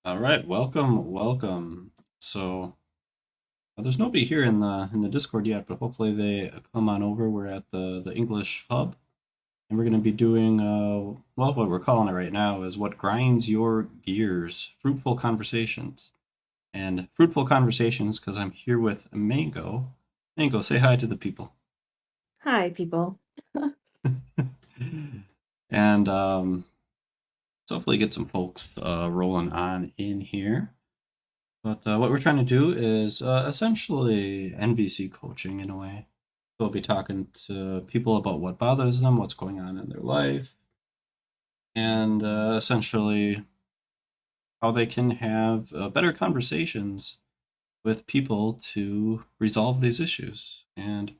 All right, welcome, welcome. So there's nobody here in the Discord yet, but hopefully they come on over. We're at the English Hub, and we're going to be doing well, what we're calling it right now is what grinds your gears, fruitful conversations, and fruitful conversations because I'm here with Mango. Mango, say hi to the people. Hi, people. And so hopefully get some folks rolling on in here. But what we're trying to do is essentially NVC coaching in a way. We'll be talking to people about what bothers them, what's going on in their life, and essentially how they can have better conversations with people to resolve these issues and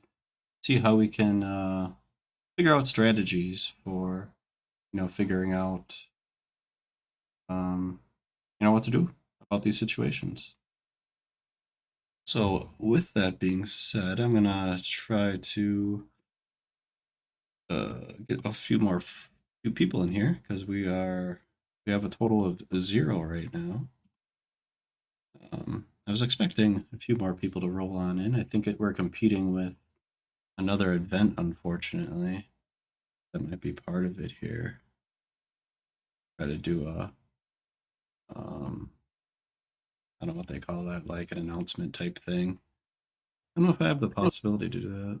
see how we can figure out strategies for figuring out um, what to do about these situations. So, with that being said, I'm gonna try to get a few people in here because we have a total of 0 right now. I was expecting a few more people to roll on in. I think we're competing with another event, unfortunately. That might be part of it here. Try to do a I don't know what they call that, like an announcement type thing. I don't know if I have the possibility to do that.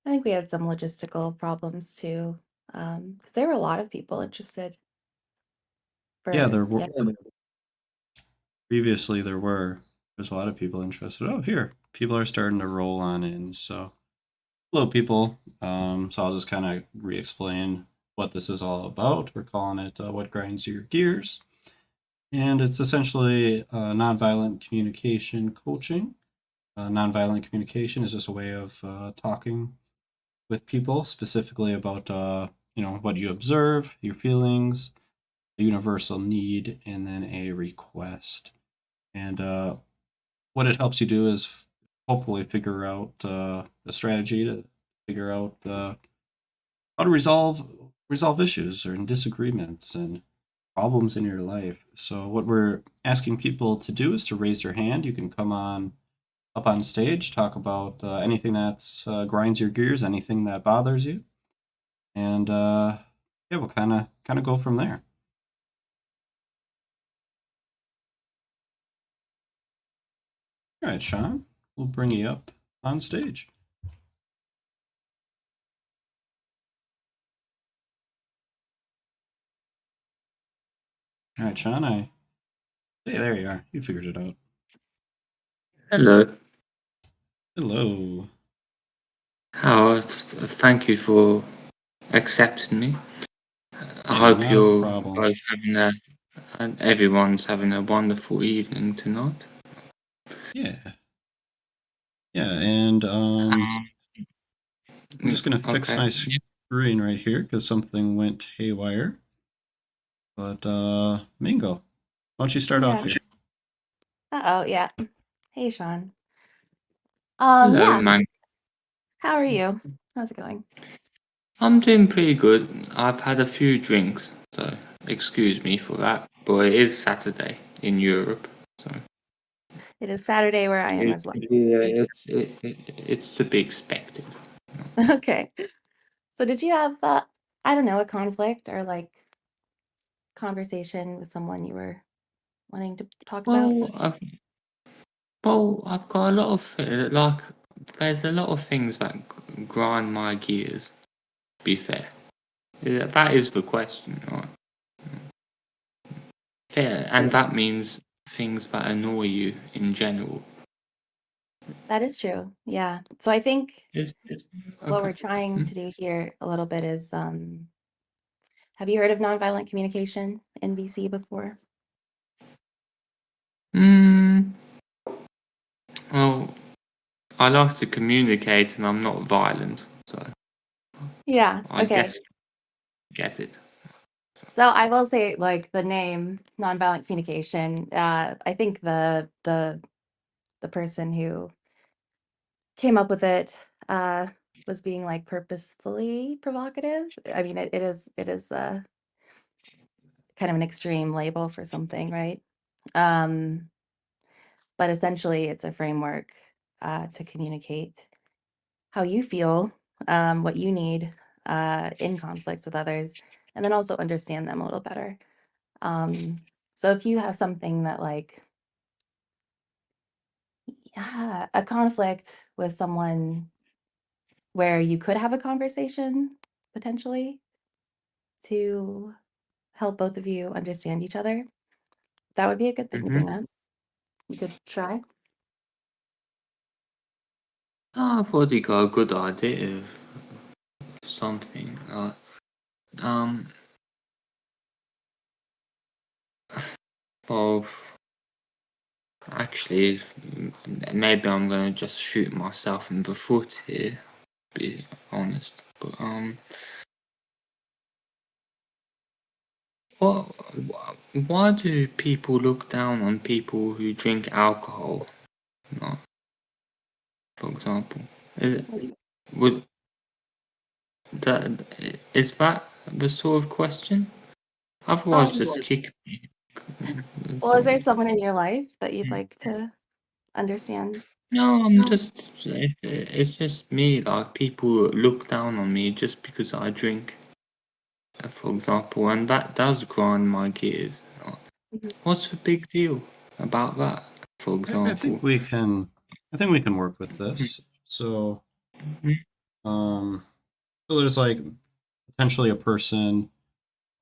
I think we had some logistical problems too, because there were a lot of people interested Yeah, for there were yeah. previously there's a lot of people interested. Oh, here people are starting to roll on in. So hello, people. So I'll just kind of re-explain what this is all about. We're calling it "What Grinds Your Gears," and it's essentially nonviolent communication coaching. Nonviolent communication is just a way of talking with people, specifically about what you observe, your feelings, a universal need, and then a request. And what it helps you do is hopefully figure out the strategy to figure out how to resolve issues or disagreements and problems in your life. So what we're asking people to do is to raise their hand. You can come on up on stage, talk about anything that's grinds your gears, anything that bothers you, and yeah, we'll kind of go from there. All right, Sean, we'll bring you up on stage. All right, Sean, hey, there you are. You figured it out. Hello. Hello. Thank you for accepting me. I Yeah, hope not a you're problem. both and everyone's having a wonderful evening tonight. Yeah. Yeah, and Um, I'm just gonna fix okay. my screen right here because something went haywire. But Mingo, why don't you start off Yeah. here? Uh-oh, yeah. Hey, Sean. Hello, Yeah. man. How are you? How's it going? I'm doing pretty good. I've had a few drinks, so excuse me for that. But it is Saturday in Europe, so It is Saturday where I am as well. it's to be expected. Okay. So did you have I don't know, a conflict or like conversation with someone you were wanting to talk about? Well, I've got a lot of there's a lot of things that grind my gears. To be fair, yeah, that is the question, right? Fair, and that means things that annoy you in general. That is true. Yeah. So I think Is what okay. we're trying Hmm? to do here a little bit is have you heard of nonviolent communication, NVC, before? Mm, well, I like to communicate, and I'm not violent, so Yeah. I Okay. guess get it. So I will say, like the name nonviolent communication. I think the person who came up with it was being like purposefully provocative. I mean, it is kind kind of an extreme label for something, right? But essentially, it's a framework to communicate how you feel, what you need in conflicts with others, and then also understand them a little better. So if you have something that like, yeah, a conflict with someone where you could have a conversation potentially to help both of you understand each other, that would be a good thing to Mm-hmm. bring up. You could try. I've already got a good idea of something. Um, well, actually, maybe I'm gonna just shoot myself in the foot here. Be honest, but what? Why do people look down on people who drink alcohol? Like, for example, would that is that the sort of question? Otherwise, Um, just kick me. well, is there someone in your life that you'd like to understand? No, I'm just. It's just me. Like people look down on me just because I drink, for example, and that does grind my gears. Mhm. What's the big deal about that? For I example. think we can. I think we can work with this. So, Mhm. um, so there's like potentially a person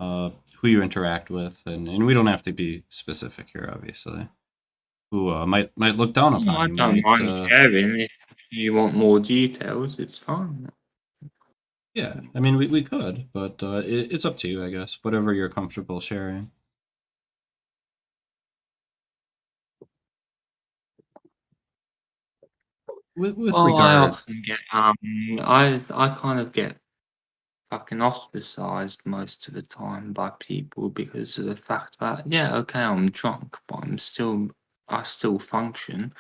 who you interact with, and we don't have to be specific here, obviously. Who might look down No, upon I you, don't might mind sharing. If you want more details, it's fine. yeah. I mean, we could, but it's up to you, I guess. Whatever you're comfortable sharing. With Well, I regard, often get I kind of get fucking ostracized most of the time by people because of the fact that yeah, okay, I'm drunk, but I still function.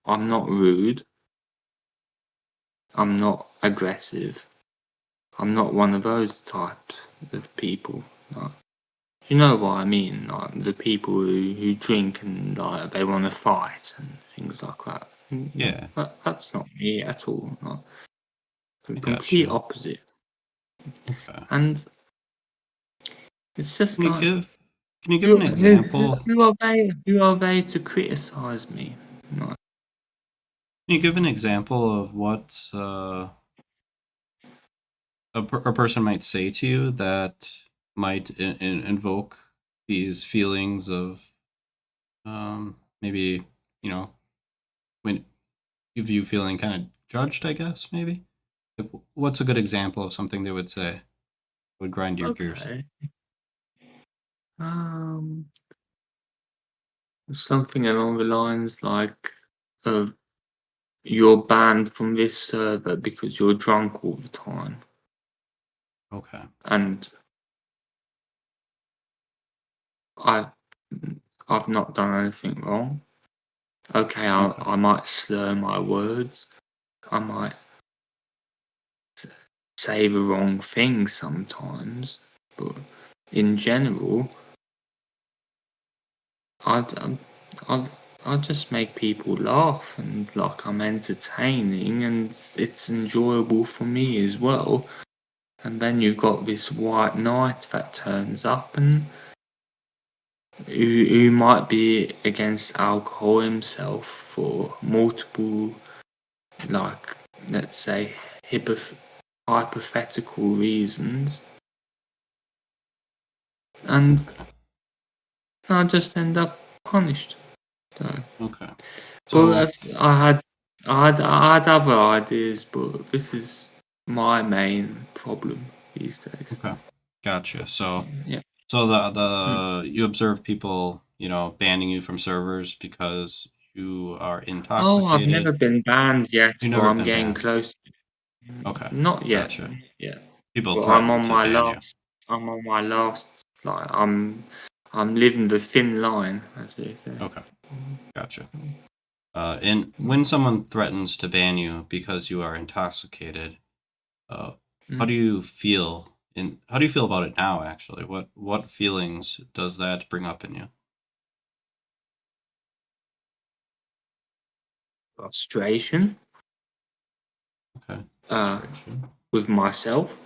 I'm not rude. I'm not aggressive. I'm not one of those types of people. Like, you know what I mean? Like the people who drink and like they want to fight and things like that. yeah, That's not me at all. Like, the I got complete you. opposite. Okay. And it's just Can you like give Can you give who an who example? who are they? Who are they to criticize me? Like, Can you give an example of what a person might say to you that might invoke these feelings of maybe you know when of you feeling kind of judged, I guess maybe. Like, what's a good example of something they would say would grind your gears? okay, um, something along the lines like of you're banned from this server because you're drunk all the time, Okay. and I I've not done anything wrong. Okay, Okay. I might slur my words. I might say the wrong thing sometimes, but in general, I'd I've I just make people laugh and like I'm entertaining and it's enjoyable for me as well. And then you've got this white knight that turns up and who might be against alcohol himself for multiple, like, let's say, hypothetical reasons. And Okay. I just end up punished. So, Okay. well, So I had other ideas, but this is my main problem these days. okay. Gotcha. Yeah. So Mm. the you observe people, banning you from servers because you are Oh, I've intoxicated. never been banned yet, You've but never I'm been getting banned. close. Okay. Not yet. Gotcha. Yeah. People But threaten to ban you. I'm on my last. Like I'm living the thin line, as they say. Okay. Gotcha. And when someone threatens to ban you because you are intoxicated, how Mm. do you feel And how do you feel about it now, actually? What feelings does that bring up in you? Frustration Okay. uh, Frustration. with myself,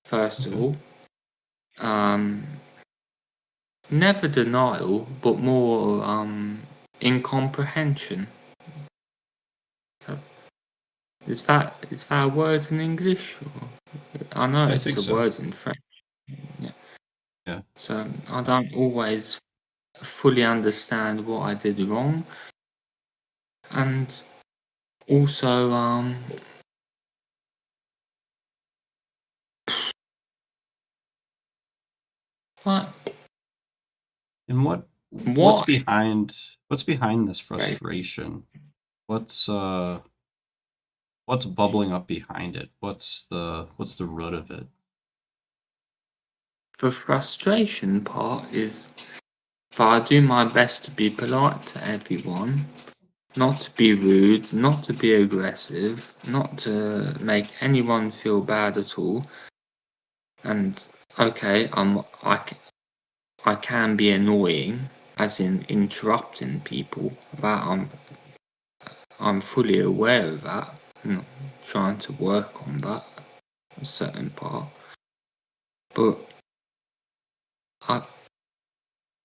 first of Okay. all. Um, Never denial, but more incomprehension. Is that a word in English? I know I it's think a so. word in French. Yeah. Yeah. So I don't always fully understand what I did wrong, and also like And what's what behind this right, frustration? What's bubbling up behind it? What's the root of it? the frustration part is that I do my best to be polite to everyone, not to be rude, not to be aggressive, not to make anyone feel bad at all. And okay, I can be annoying, as in interrupting people. That I'm fully aware of that. I'm trying to work on that a certain part. But I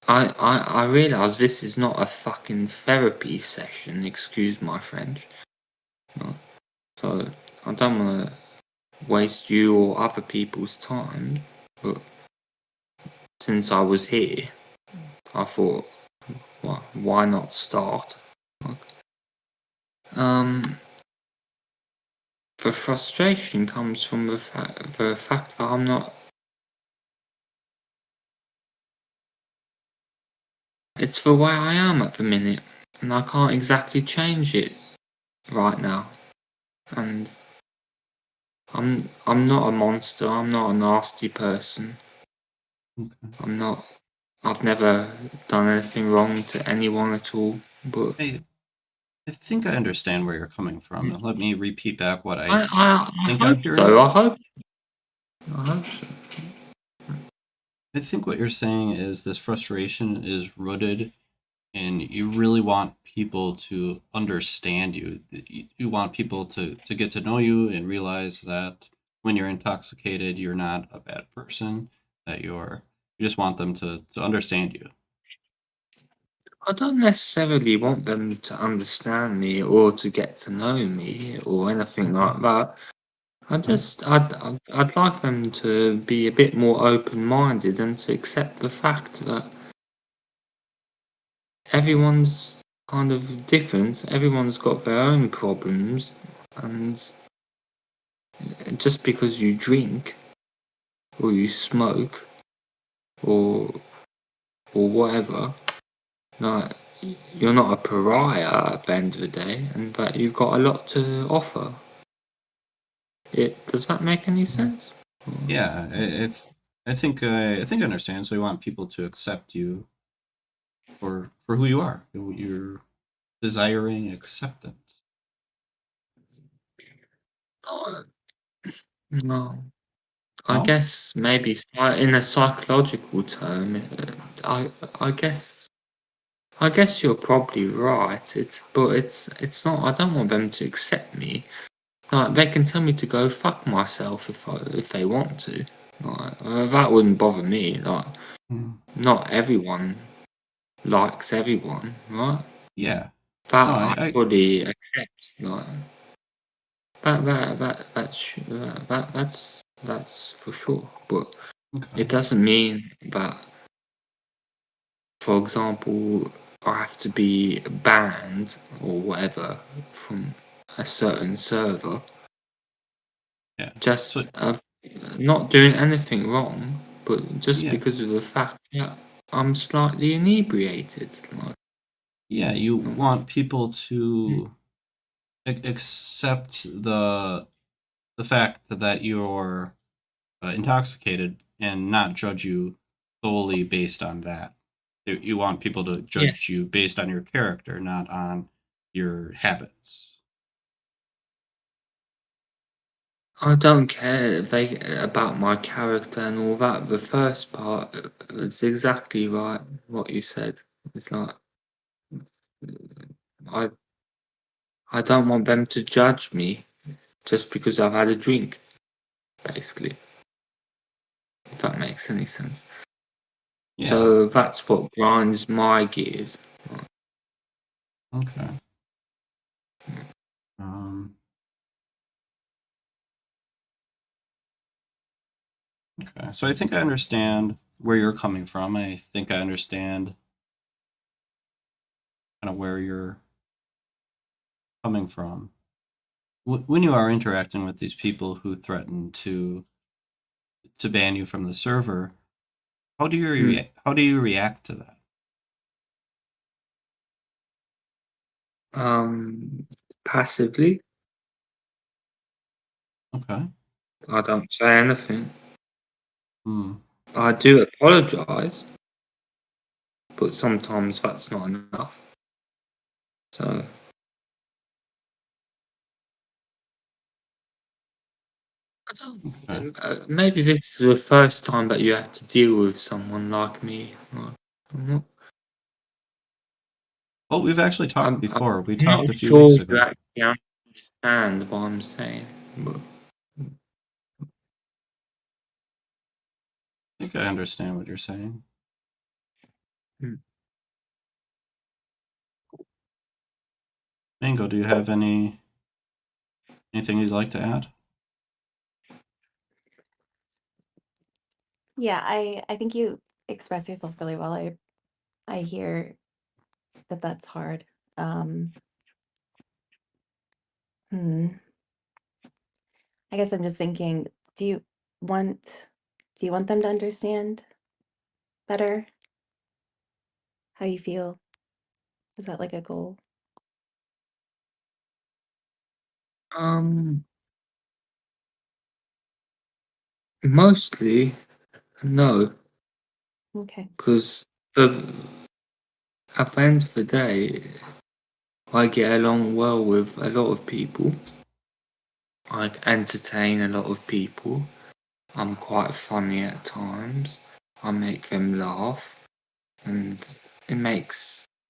I realise this is not a fucking therapy session. Excuse my French. No. So I don't want to waste you or other people's time. But since I was here, I thought, well, why not start? Um, the frustration comes from the fact that I'm not. It's the way I am at the minute, and I can't exactly change it right now. And I'm not a monster. I'm not a nasty person. Okay. I'm not. I've never done anything wrong to anyone at all. But I think I understand where you're coming from. And let me repeat back what I I think I'm hope hearing. so. I hope so. I think what you're saying is this frustration is rooted in you really want people to understand you. You want people to get to know you and realize that when you're intoxicated, you're not a bad person, that you just want them to understand you. I don't necessarily want them to understand me or to get to know me or anything Okay. like that. Okay. I'd like them to be a bit more open-minded and to accept the fact that everyone's kind of different. Everyone's got their own problems, and just because you drink or you smoke or whatever, like you're not a pariah at the end of the day, and that you've got a lot to offer. Does that make any Mhm. sense? Yeah, I think I understand. So you want people to accept you for who you are. You're desiring acceptance. No, no. I No? guess maybe in a psychological term, I guess you're probably right. It's not. I don't want them to accept me. Like they can tell me to go fuck myself if they want to. Like that wouldn't bother me. Like Mm. not everyone likes everyone, right? Yeah. That No, I I fully accept. Like that's for sure. But okay. it doesn't mean that, for example, I have to be banned or whatever from a certain server Yeah. So just not doing anything wrong, but just yeah. because of the fact that I'm slightly inebriated. Like, Yeah, you um, want people to accept the fact that you're intoxicated and not judge you solely based on that. You want people to yeah, judge you based on your character, not on your habits. I don't care about my character and all that. The first part is exactly right. What you said. It's like I I don't want them to judge me just because I've had a drink, basically. If that makes any sense. Yeah. So that's what grinds my gears. Okay. Um, okay. So I think I understand where you're coming from. I think I understand kind of where you're coming from. When you are interacting with these people who threaten to ban you from the server, how do you how do you react to that? Passively, Okay. I don't say anything. Hmm. I do apologise, but sometimes that's not enough. So I don't. Okay. Maybe this is the first time that you have to deal with someone like me. I'm not. Well, we've actually talked I'm before. We not talked a few sure weeks you ago. actually understand what I'm saying. But I think I understand what you're saying. hmm. Mango, do you have anything you'd like to add? Yeah, I think you express yourself really well. I hear that that's hard. Um, hmm. I guess I'm just thinking, do you want do you want them to understand better how you feel? Is that like a goal? um, Mostly no, Okay. because at the end of the day, I get along well with a lot of people. I entertain a lot of people. I'm quite funny at times. I make them laugh, and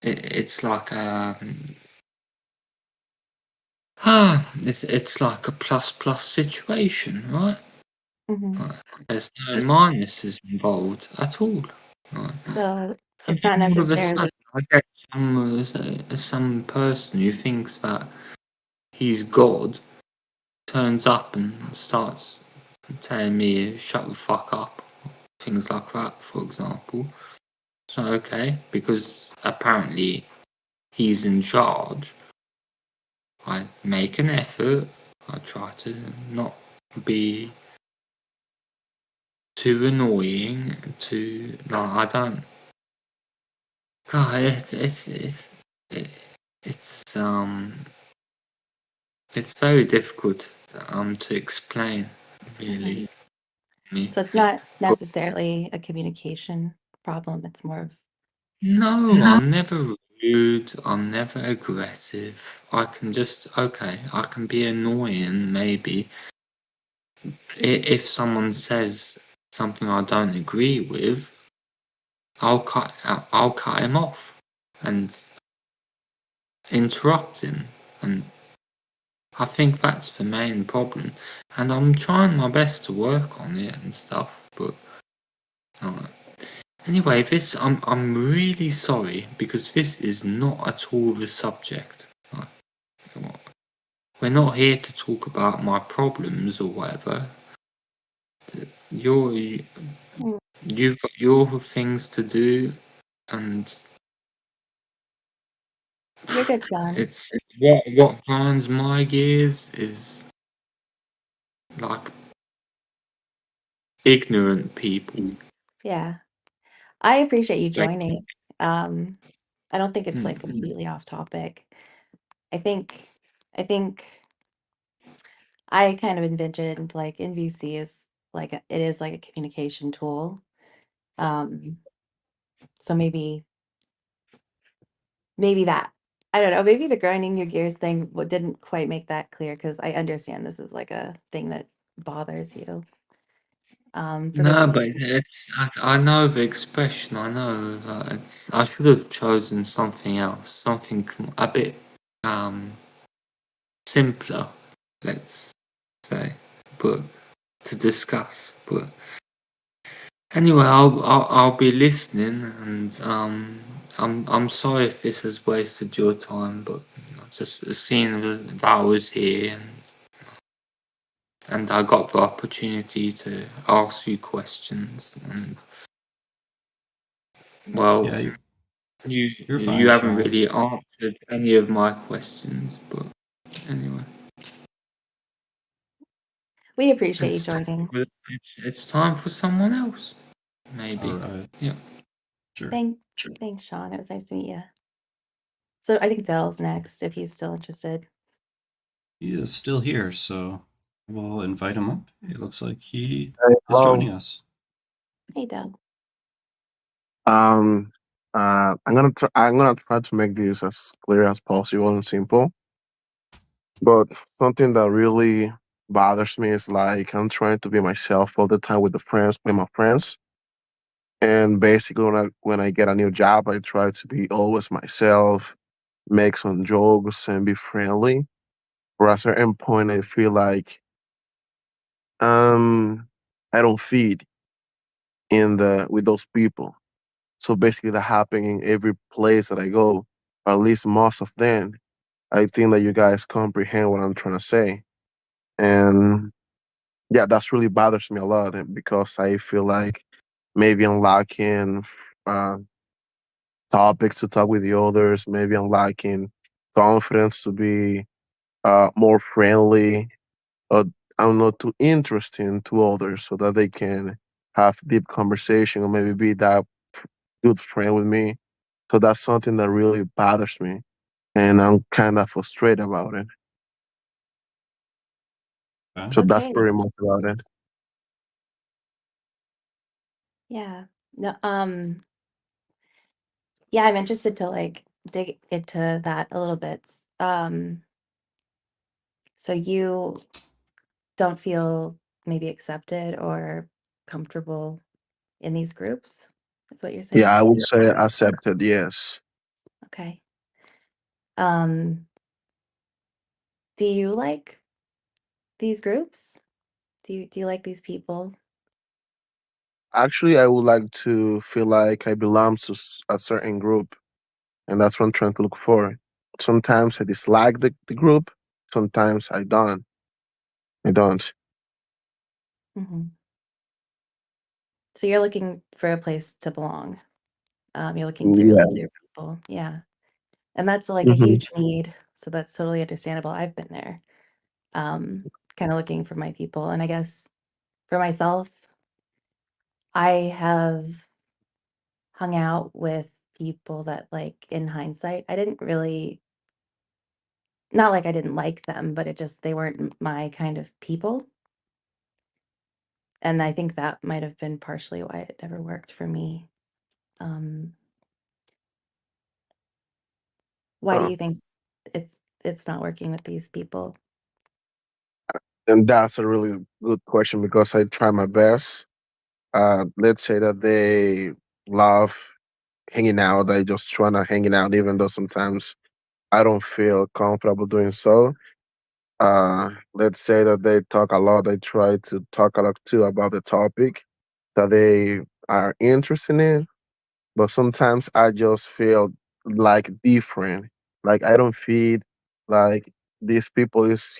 it's like it's like a plus plus situation, right? Hmm. Like, there's no minuses involved at all. Right? So And it's not then all of a necessarily. sudden, I get some person who thinks that he's God turns up and starts telling me shut the fuck up, things like that, for example. So okay, because apparently he's in charge, I make an effort. I try to not be too annoying. To like, I don't. God, it, it's it's very difficult to explain, Mhm. really. Me, So it's not but necessarily a communication problem. It's more of. no, I'm never rude. I'm never aggressive. I can just okay. I can be annoying, maybe, if someone says something I don't agree with. I'll cut him off and interrupt him, and I think that's the main problem. And I'm trying my best to work on it and stuff, but uh, anyway, this I'm really sorry because this is not at all the subject. Like, we're not here to talk about my problems or whatever. You're Mm, you've got your things to do, and you're good, John. it's what grinds my gears is like ignorant people. Yeah. I appreciate you Like, joining. Um, I don't think it's hmm, like completely off topic. I think I think I kind of envisioned like NVC is like it is like a communication tool. Um, so maybe that. I don't know, maybe the grinding your gears thing didn't quite make that clear because I understand this is like a thing that bothers you for good No, but reason. I know the expression. I know that I should have chosen something else, something a bit um simpler, let's say, but to discuss. But anyway, I'll be listening, and I'm sorry if this has wasted your time, but just seeing that I was here and I got the opportunity to ask you questions, and well, Yeah, you you're you fine, haven't Sean. really answered any of my questions, but anyway, We appreciate you it's time joining. it's time for someone else, All maybe. right, Yeah. sure. Thank, thanks, Sean. It was nice to meet you. So I think Dell's next if he's still interested. He is still here, so we'll invite him up. It looks like he Hey, is hello. joining us. Hey, Dell. Um, I'm gonna try to make this as clear as possible and simple. But something that really bothers me is like I'm trying to be myself all the time with my friends. And basically, when I get a new job, I try to be always myself, make some jokes, and be friendly. But at a certain point, I feel like um I don't fit in the with those people. So basically, that happen in every place that I go, or at least most of them. I think that you guys comprehend what I'm trying to say, and yeah, that's really bothers me a lot because I feel like maybe I'm lacking uh, topics to talk with the others. Maybe I'm lacking confidence to be more friendly, or I'm not too interesting to others so that they can have deep conversation or maybe be that good friend with me. So that's something that really bothers me, and I'm kind of frustrated about it. Okay. So that's Okay. pretty much about it. Yeah. No, yeah, I'm interested to like dig into that a little bit. So you don't feel maybe accepted or comfortable in these groups, is what you're Yeah, saying? I would say accepted. Yes. Okay. Um, do you like these groups? Do you like these people? Actually, I would like to feel like I belong to a certain group, and that's what I'm trying to look for. Sometimes I dislike the group. Sometimes I don't. I don't. Hmm. So you're looking for a place to belong. You're looking for Yeah. like your people. Yeah. And that's like a Hmm. huge need. So that's totally understandable. I've been there. Kind of looking for my people. And I guess for myself, I have hung out with people that like in hindsight, I didn't really, not like I didn't like them, but it just they weren't my kind of people. And I think that might have been partially why it never worked for me. Um, why do Uh, you think it's not working with these people? and that's a really good question because I try my best. Let's say that they love hanging out. They just trying to hanging out, even though sometimes I don't feel comfortable doing so. Let's say that they talk a lot. They try to talk a lot too about the topic that they are interested in. But sometimes I just feel like different. Like I don't feel like these people is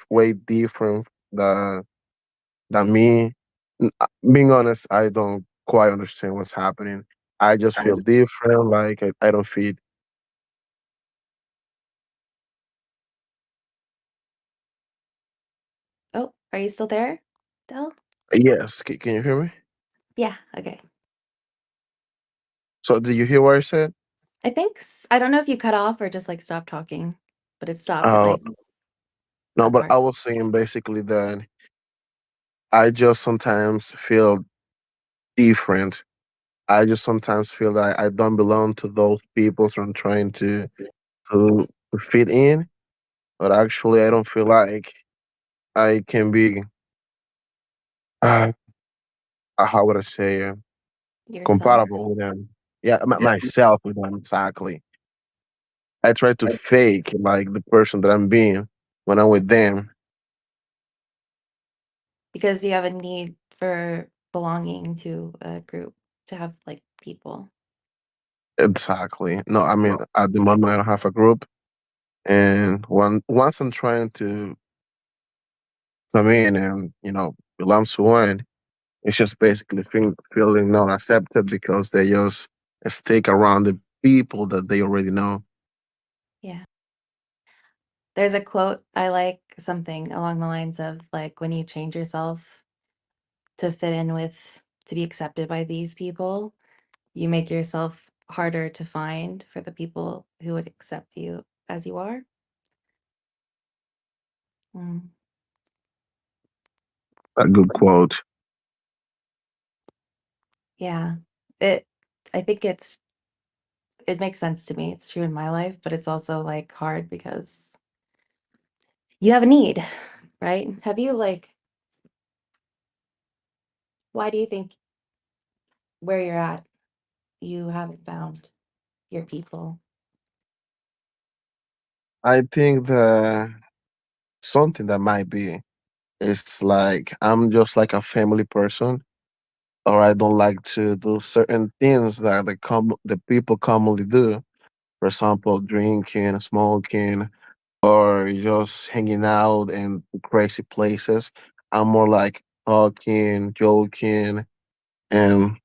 way different than me. Being honest, I don't quite understand what's happening. I just feel different. Like I don't feel. Oh, are you still there, Del? Yes, can you hear me? Yeah, okay. So did you hear what I said? I don't know if you cut off or just like stopped talking, but it stopped at Oh like no, that but I part. was saying basically that I just sometimes feel different. I just sometimes feel that I don't belong to those people, so I'm trying to fit in. But actually, I don't feel like I can be. Uh, how would I say Yourself. compatible with them? Yeah, myself with them exactly. I try to fake like the person that I'm being when I'm with them. Because you have a need for belonging to a group, to have like people. Exactly. No, I mean at the moment I don't have a group, and once I'm trying to come in and belong to one, it's just basically feeling not accepted because they just stick around the people that they already know. Yeah. There's a quote I like, something along the lines of like, when you change yourself to fit in with, to be accepted by these people, you make yourself harder to find for the people who would accept you as you are. Mm, A good quote. yeah. It I think it makes sense to me. It's true in my life, but it's also like hard because you have a need, right? Have you like why do you think where you're at you haven't found your people? I think that something that might be it's like I'm just like a family person, or I don't like to do certain things that the people commonly do. For example, drinking, smoking, or just hanging out in crazy places. I'm more like talking, joking, and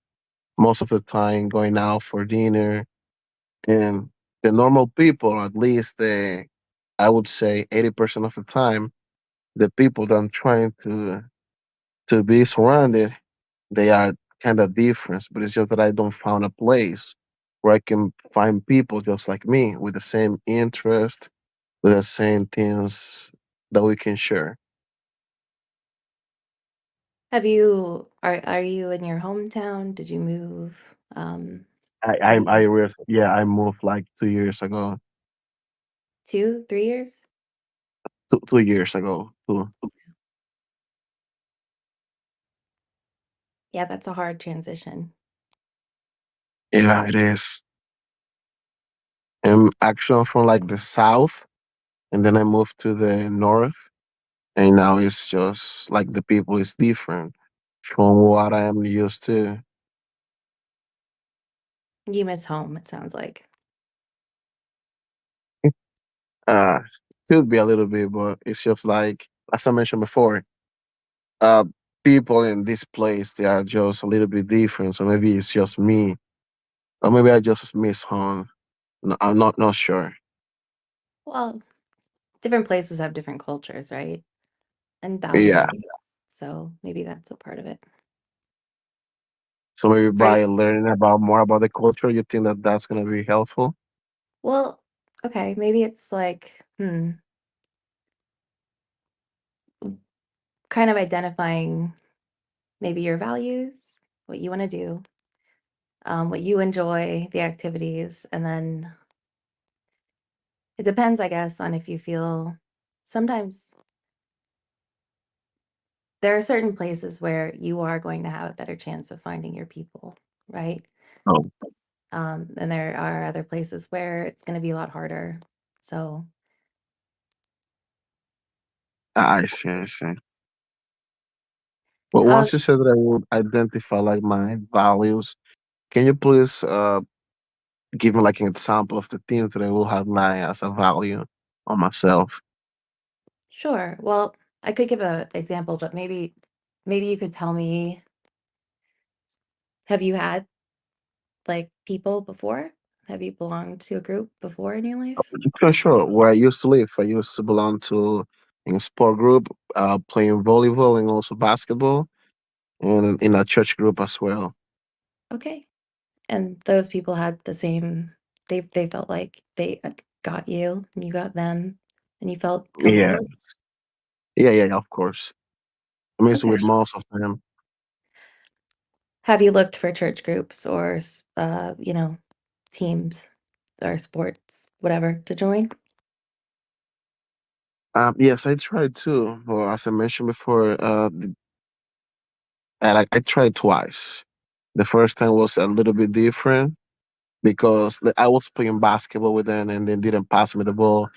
most of the time going out for dinner. And the normal people, at least I would say 80% of the time, the people that I'm trying to be surrounded, they are kind of different. But it's just that I don't find a place where I can find people just like me with the same interest, with the same things that we can share. Are you in your hometown? Did you move? Are you Yeah, I moved like 2 years ago. 2, 3 years? 2 years ago. Two. Yeah, that's a hard transition. Yeah, it is. Actually, I'm from like the south, and then I moved to the north, and now it's just like the people is different from what I am used to. You miss home, it sounds like. Uh, could be a little bit, but it's just like as I mentioned before, uh, people in this place they are just a little bit different. So maybe it's just me, or maybe I just miss home. No, I'm not sure. Well, different places have different cultures, right? And Yeah. values. So maybe that's a part of it. So maybe Are you by learning about more about the culture, you think that that's gonna be helpful? well, okay, maybe it's like, kind of identifying maybe your values, what you wanna do, what you enjoy, the activities, and then it depends, I guess, on if you feel sometimes there are certain places where you are going to have a better chance of finding your people, right? Oh, And there are other places where it's gonna be a lot harder. So, I see. I see. But how once you said that I would identify like my values, can you please give me like an example of the things that I will have my as a value on myself? Sure. Well, I could give a example, but maybe you could tell me, have you had like people before? Have you belonged to a group before in your life? Sure, sure. Where I used to live, I used to belong to a sport group, playing volleyball and also basketball, and in a church group as well. Okay. And those people had the same, they felt like they had got you and you got them and you felt Yeah, comfortable? yeah, of course. I'm used to Okay. with most of them. Have you looked for church groups or teams or sports, whatever, to join? Yes, I tried too. Well, as I mentioned before, And I tried twice. The first time was a little bit different because I was playing basketball with them and they didn't pass me the ball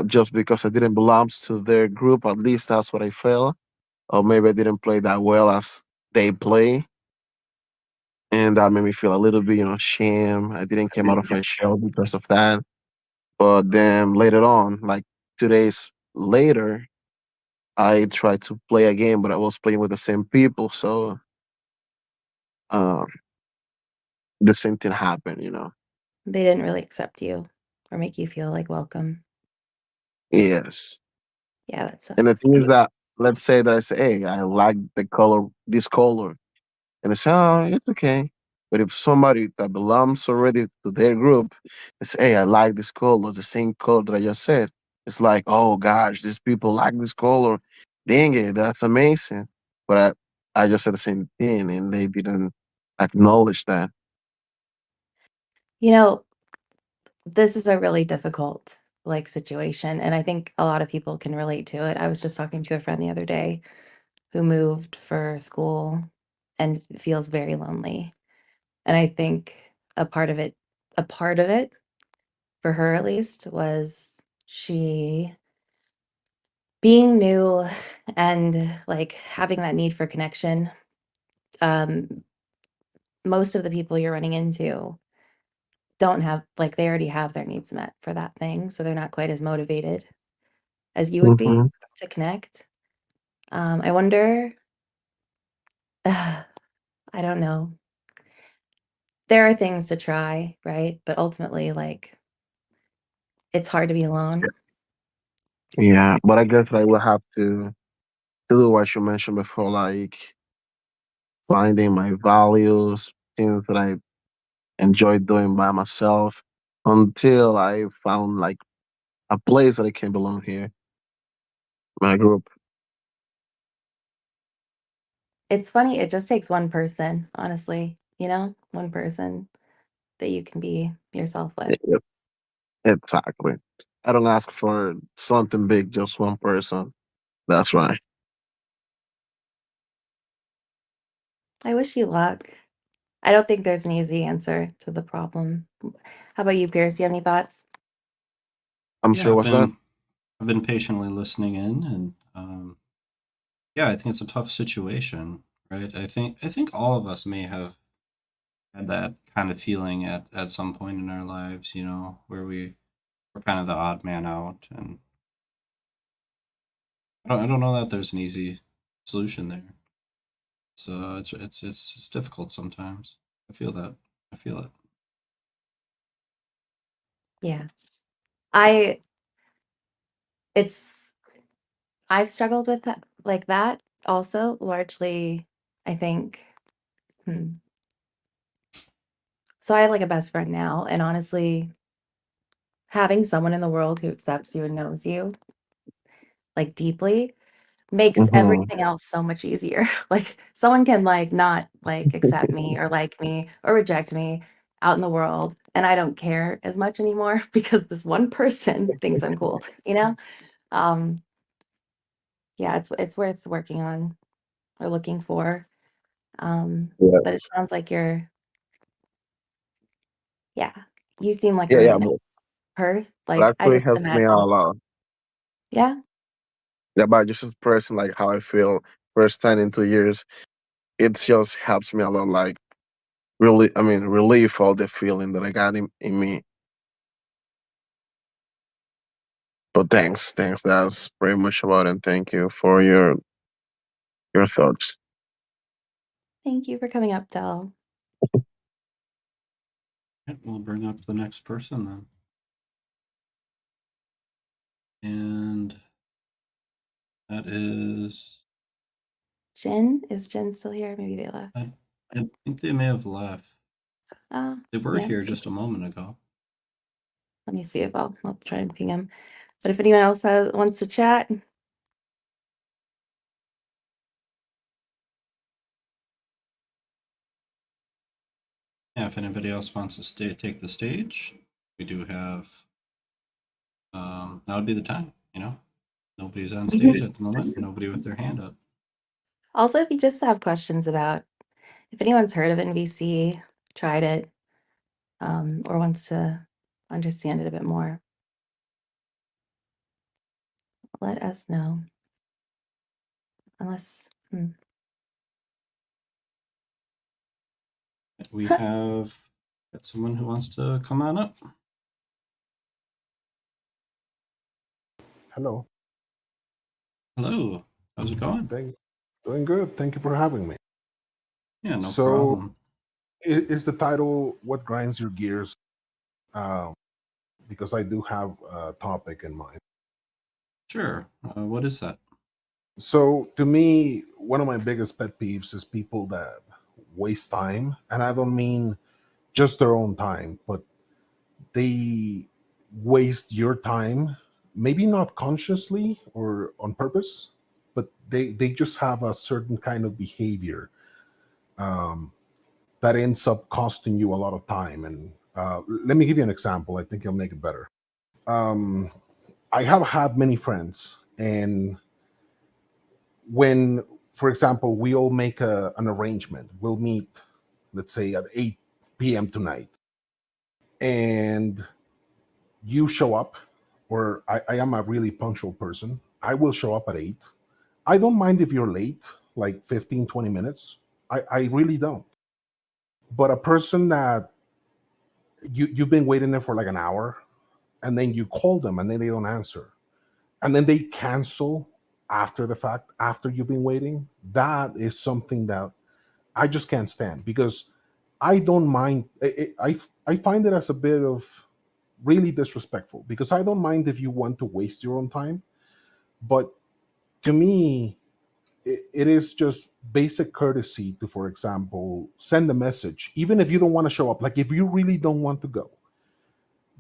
just because I didn't belong to their group. At least that's what I felt. Or maybe I didn't play that well as they play. And that made me feel a little bit, shame. I didn't come out of my shell because of that. But then later on, like 2 days later, I tried to play again, but I was playing with the same people. So um, the same thing happened. They didn't really accept you or make you feel like welcome. Yes. Yeah, that And the sucks. thing is that, let's say that I say, hey, I like this color. And they say, oh, it's okay. But if somebody that belongs already to their group, they say, hey, I like this color, the same color that I just said. It's like, oh gosh, these people like this color. Dang it, that's amazing. But I just said the same thing and they didn't acknowledge that. You know, this is a really difficult like situation, and I think a lot of people can relate to it. I was just talking to a friend the other day who moved for school and feels very lonely. And I think a part of it for her at least was she being new and like having that need for connection. Um, most of the people you're running into don't have like they already have their needs met for that thing, so they're not quite as motivated as you would be Hmm. to connect. I wonder, I don't know. There are things to try, right? But ultimately, like, it's hard to be alone. Yeah, but I guess I will have to do what you mentioned before, like finding my values, things that I enjoy doing by myself until I found like a place that I can belong here, my group. It's funny, it just takes one person, honestly, one person that you can be yourself with. Yep, exactly. I don't ask for something big, just one person. That's right. I wish you luck. I don't think there's an easy answer to the problem. How about you, Pierce? You have any thoughts? I'm Yeah, sure. What's that? I've been patiently listening in, and yeah, I think it's a tough situation, right? I think all of us may have had that kind of feeling at some point in our lives, where we're kind of the odd man out, and I don't know that there's an easy solution there. So it's difficult sometimes. I feel that. I feel it. Yeah. I it's I've struggled with that like that also largely, I think. Hmm. So I have like a best friend now, and honestly, having someone in the world who accepts you and knows you like deeply makes Hmm. everything else so much easier. Like someone can like not like accept me or like me or reject me out in the world and I don't care as much anymore because this one person thinks I'm cool, you know? Um yeah, it's worth working on or looking for. Um Yeah, but it sounds like yeah, you seem like a yeah, yeah. really nice person. But Like I actually just helps me out a imagine. lot. Yeah. Yeah, but just as person, like how I feel first time in 2 years, it just helps me a lot. Like really, I mean, relieve all the feeling that I got in me. But thanks. That's pretty much about it. And thank you for your thoughts. Thank you for coming up, Del. Yeah, we'll bring up the next person then, and that is Jen, is Jen still here? Maybe they left. I think they may have left. They were Yeah. here just a moment ago. Let me see if I'll try and ping him. But if anyone else wants to chat, Yeah, if anybody else wants to take the stage, we do have. That would be the time. Nobody's on stage at the moment. Nobody with their hand up. Also, if you just have questions about if anyone's heard of NVC, tried it, or wants to understand it a bit more, let us know. Unless, We have got someone who wants to come on up. Hello. Hello. How's it going? Doing good. Thank you for having me. Yeah, no So, problem. is the title "What Grinds Your Gears"? Because I do have a topic in mind. Sure. What is that? So, to me, one of my biggest pet peeves is people that waste time, and I don't mean just their own time, but they waste your time, maybe not consciously or on purpose, but they just have a certain kind of behavior. Um, that ends up costing you a lot of time. And let me give you an example. I think it'll make it better. Um, I have had many friends, and when, for example, we all make an arrangement, we'll meet, let's say, at 8 p.m. tonight, and you show up, or I am a really punctual person. I will show up at 8. I don't mind if you're late, like 15, 20 minutes. I really don't. But a person that you've been waiting there for like an hour, and then you call them and then they don't answer, and then they cancel after the fact, after you've been waiting, that is something that I just can't stand, because I don't mind I find it as a bit of really disrespectful, because I don't mind if you want to waste your own time, but to me, it is just basic courtesy to, for example, send a message even if you don't want to show up. Like, if you really don't want to go,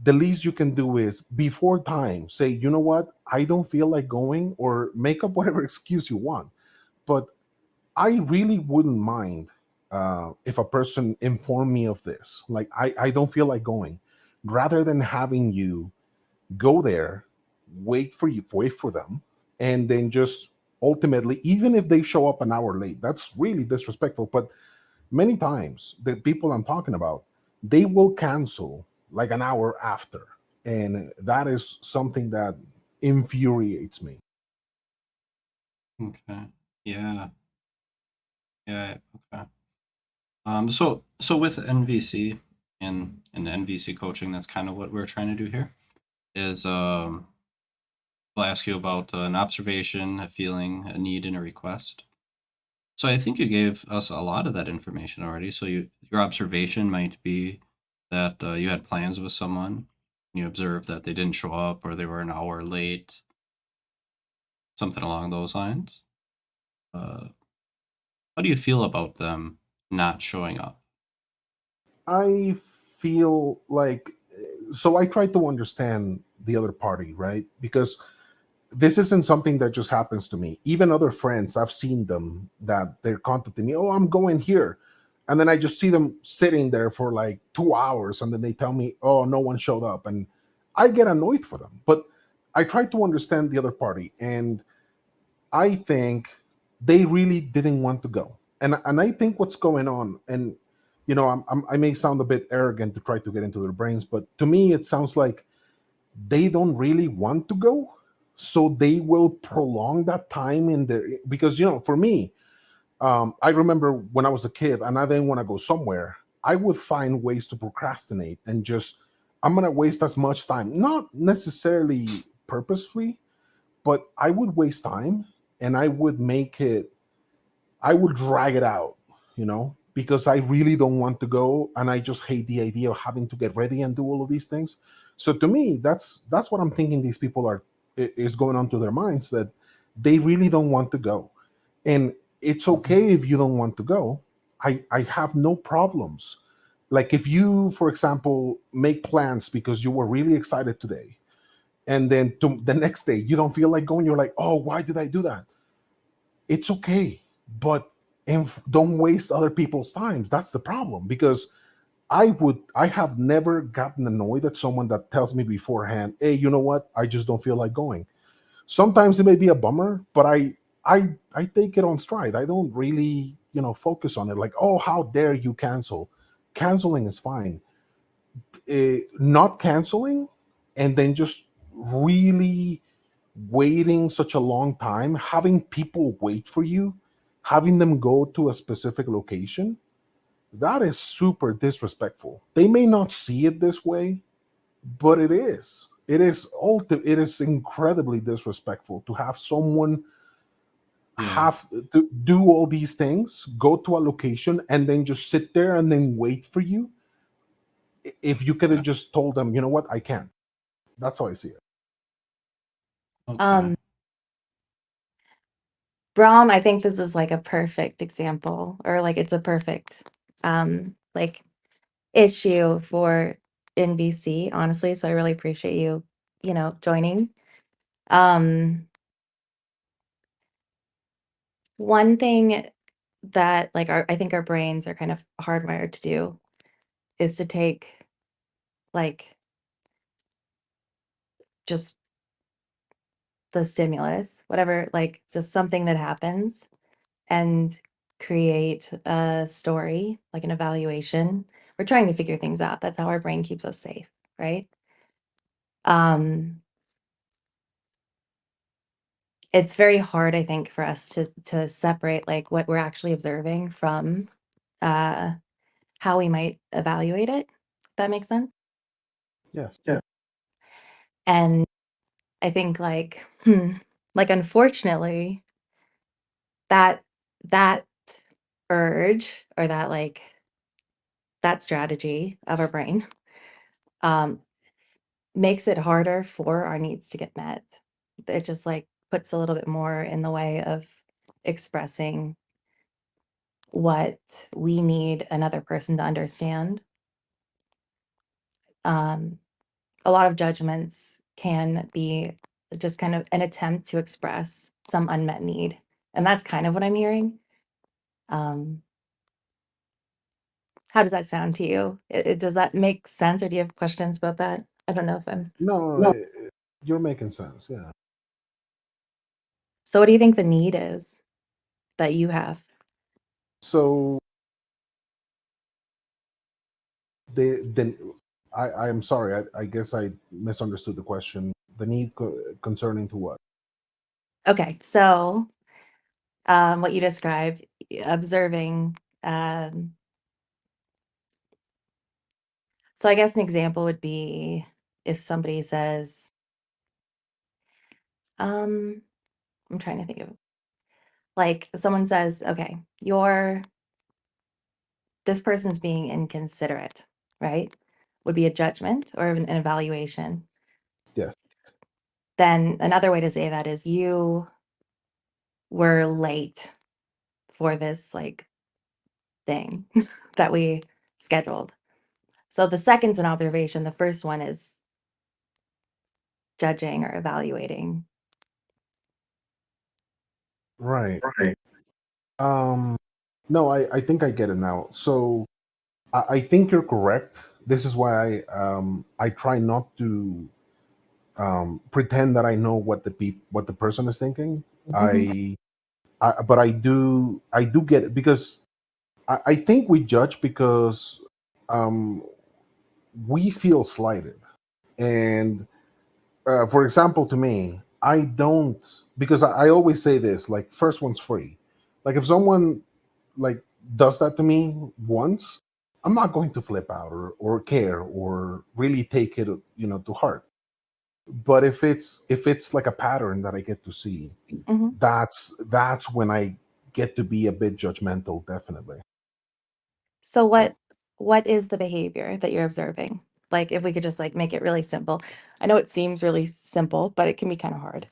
the least you can do is before time say, you know what, I don't feel like going, or make up whatever excuse you want. But I really wouldn't mind if a person informed me of this, like, I don't feel like going, rather than having you go there, wait for them, and then just ultimately, even if they show up an hour late, that's really disrespectful. But many times the people I'm talking about, they will cancel like an hour after, and that is something that infuriates me. Okay. Yeah. Yeah. Okay. So with NVC and NVC coaching, that's kind of what we're trying to do here. Is we'll ask you about an observation, a feeling, a need, and a request. So I think you gave us a lot of that information already. So your observation might be that you had plans with someone, you observed that they didn't show up or they were an hour late, something along those lines. How do you feel about them not showing up? I feel like, so I try to understand the other party, right? Because this isn't something that just happens to me. Even other friends, I've seen them that they're contacting me, oh, I'm going here. And then I just see them sitting there for like 2 hours, and then they tell me, oh, no one showed up. And I get annoyed for them. But I try to understand the other party. And I think they really didn't want to go. And I think what's going on, and I may sound a bit arrogant to try to get into their brains, but to me, it sounds like they don't really want to go, so they will prolong that time in there. Because for me, I remember when I was a kid and I didn't want to go somewhere, I would find ways to procrastinate and just, I'm going to waste as much time, not necessarily purposefully, but I would waste time, and I would drag it out, because I really don't want to go, and I just hate the idea of having to get ready and do all of these things. So to me, that's what I'm thinking these people is going on to their minds, that they really don't want to go. And it's okay if you don't want to go. I have no problems. Like, if you, for example, make plans because you were really excited today, and then the next day you don't feel like going, you're like, oh, why did I do that? It's okay, but don't waste other people's times. That's the problem. Because I have never gotten annoyed at someone that tells me beforehand, hey, you know what, I just don't feel like going. Sometimes it may be a bummer, but I take it on stride. I don't really, focus on it like, oh, how dare you cancel. Canceling is fine. Not canceling and then just really waiting such a long time, having people wait for you, having them go to a specific location, that is super disrespectful. They may not see it this way, but it is. It is incredibly disrespectful to have someone Yeah. have to do all these things, go to a location, and then just sit there and then wait for you. If you could have just told them, you know what, I can't. That's how I see it. Okay. Brahm, I think this is like a perfect example, or like it's a perfect like issue for NBC, honestly. So I really appreciate you, joining. One thing that like I think our brains are kind of hardwired to do is to take like just the stimulus, whatever, like just something that happens, and create a story, like an evaluation. We're trying to figure things out. That's how our brain keeps us safe, right? It's very hard, I think, for us to separate like what we're actually observing from how we might evaluate it. If that makes sense. Yes. And I think like unfortunately that that urge, or that like that strategy of our brain makes it harder for our needs to get met. It just like puts a little bit more in the way of expressing what we need another person to understand. A lot of judgments can be just kind of an attempt to express some unmet need. And that's kind of what I'm hearing. How does that sound to you? Does that make sense, or do you have questions about that? I don't know if I'm. No, you're making sense. Yeah. So what do you think the need is that you have? So then I am sorry. I guess I misunderstood the question. The need concerning to what? Okay, so what you described, observing. So I guess an example would be if somebody says, I'm trying to think of, like someone says, okay, this person's being inconsiderate, right? Would be a judgment or an evaluation. Yes. Then another way to say that is you were late for this like thing that we scheduled. So the second's an observation. The first one is judging or evaluating. Right. No, I think I get it now. So I think you're correct. This is why I try not to pretend that I know what the person is thinking. But I do get it because I think we judge because um, we feel slighted. And for example, to me, I don't, because I always say this, like, first one's free. Like if someone like does that to me once, I'm not going to flip out or care or really take it, to heart. But if it's like a pattern that I get to see, Mhm. that's when I get to be a bit judgmental, definitely. So what is the behavior that you're observing? Like if we could just like make it really simple. I know it seems really simple, but it can be kind of hard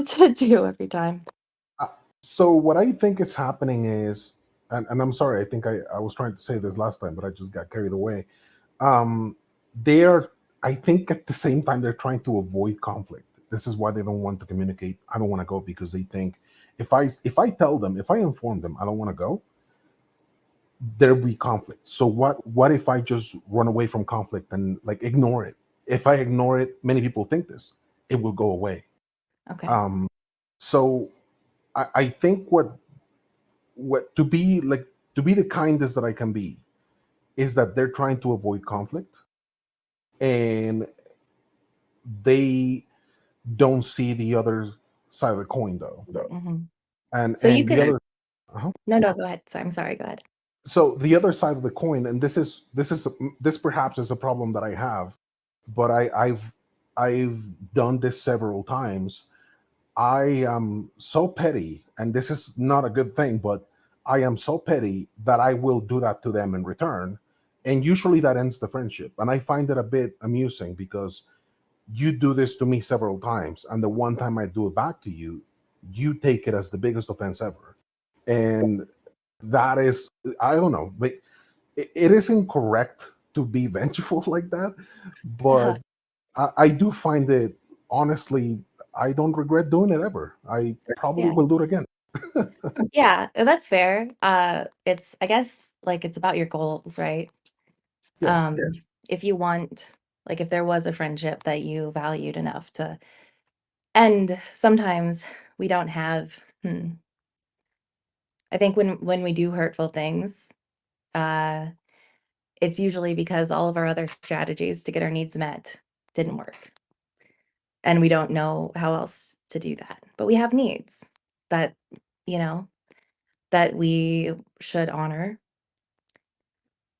to do every time. Uh, So what I think is happening is, and I'm sorry, I think I was trying to say this last time, but I just got carried away. They're, I think at the same time they're trying to avoid conflict. This is why they don't want to communicate. I don't want to go because they think if I tell them, if I inform them I don't want to go, there'll be conflict. So what if I just run away from conflict and like ignore it? If I ignore it, many people think this, it will go away. Okay. So I think what to be like to be the kindest that I can be is that they're trying to avoid conflict and they don't see the other side of the coin though. Mhm. And So you the could. other uh-huh. No, go ahead. Sorry, I'm sorry. Go ahead. So the other side of the coin, and this perhaps is a problem that I have, but I've done this several times. I am so petty, and this is not a good thing, but I am so petty that I will do that to them in return. And usually that ends the friendship. And I find it a bit amusing because you do this to me several times, and the one time I do it back to you, you take it as the biggest offense ever. And that is, I don't know, but it is incorrect to be vengeful like that. Uh-huh. But I do find it, honestly, I don't regret doing it ever. I probably Yeah. will do it again. Yeah, that's fair. It's I guess like it's about your goals, right? Yes. If you want, like if there was a friendship that you valued enough to end, sometimes we don't have, I think when we do hurtful things, uh, it's usually because all of our other strategies to get our needs met didn't work. And we don't know how else to do that. But we have needs that, you know, that we should honor.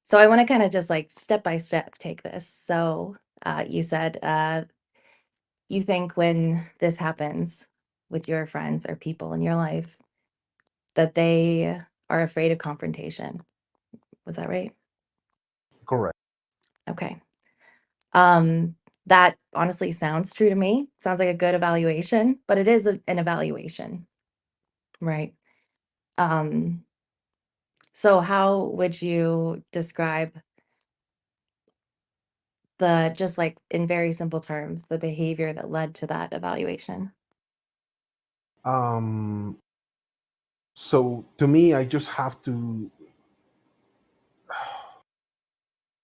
So I want to kind of just like step by step take this. So you said you think when this happens with your friends or people in your life that they are afraid of confrontation. Was that right? Correct. Okay. Um, that honestly sounds true to me. Sounds like a good evaluation, but it is an evaluation, right? Um, so how would you describe the just like in very simple terms, the behavior that led to that evaluation? Um, so to me, I just have to.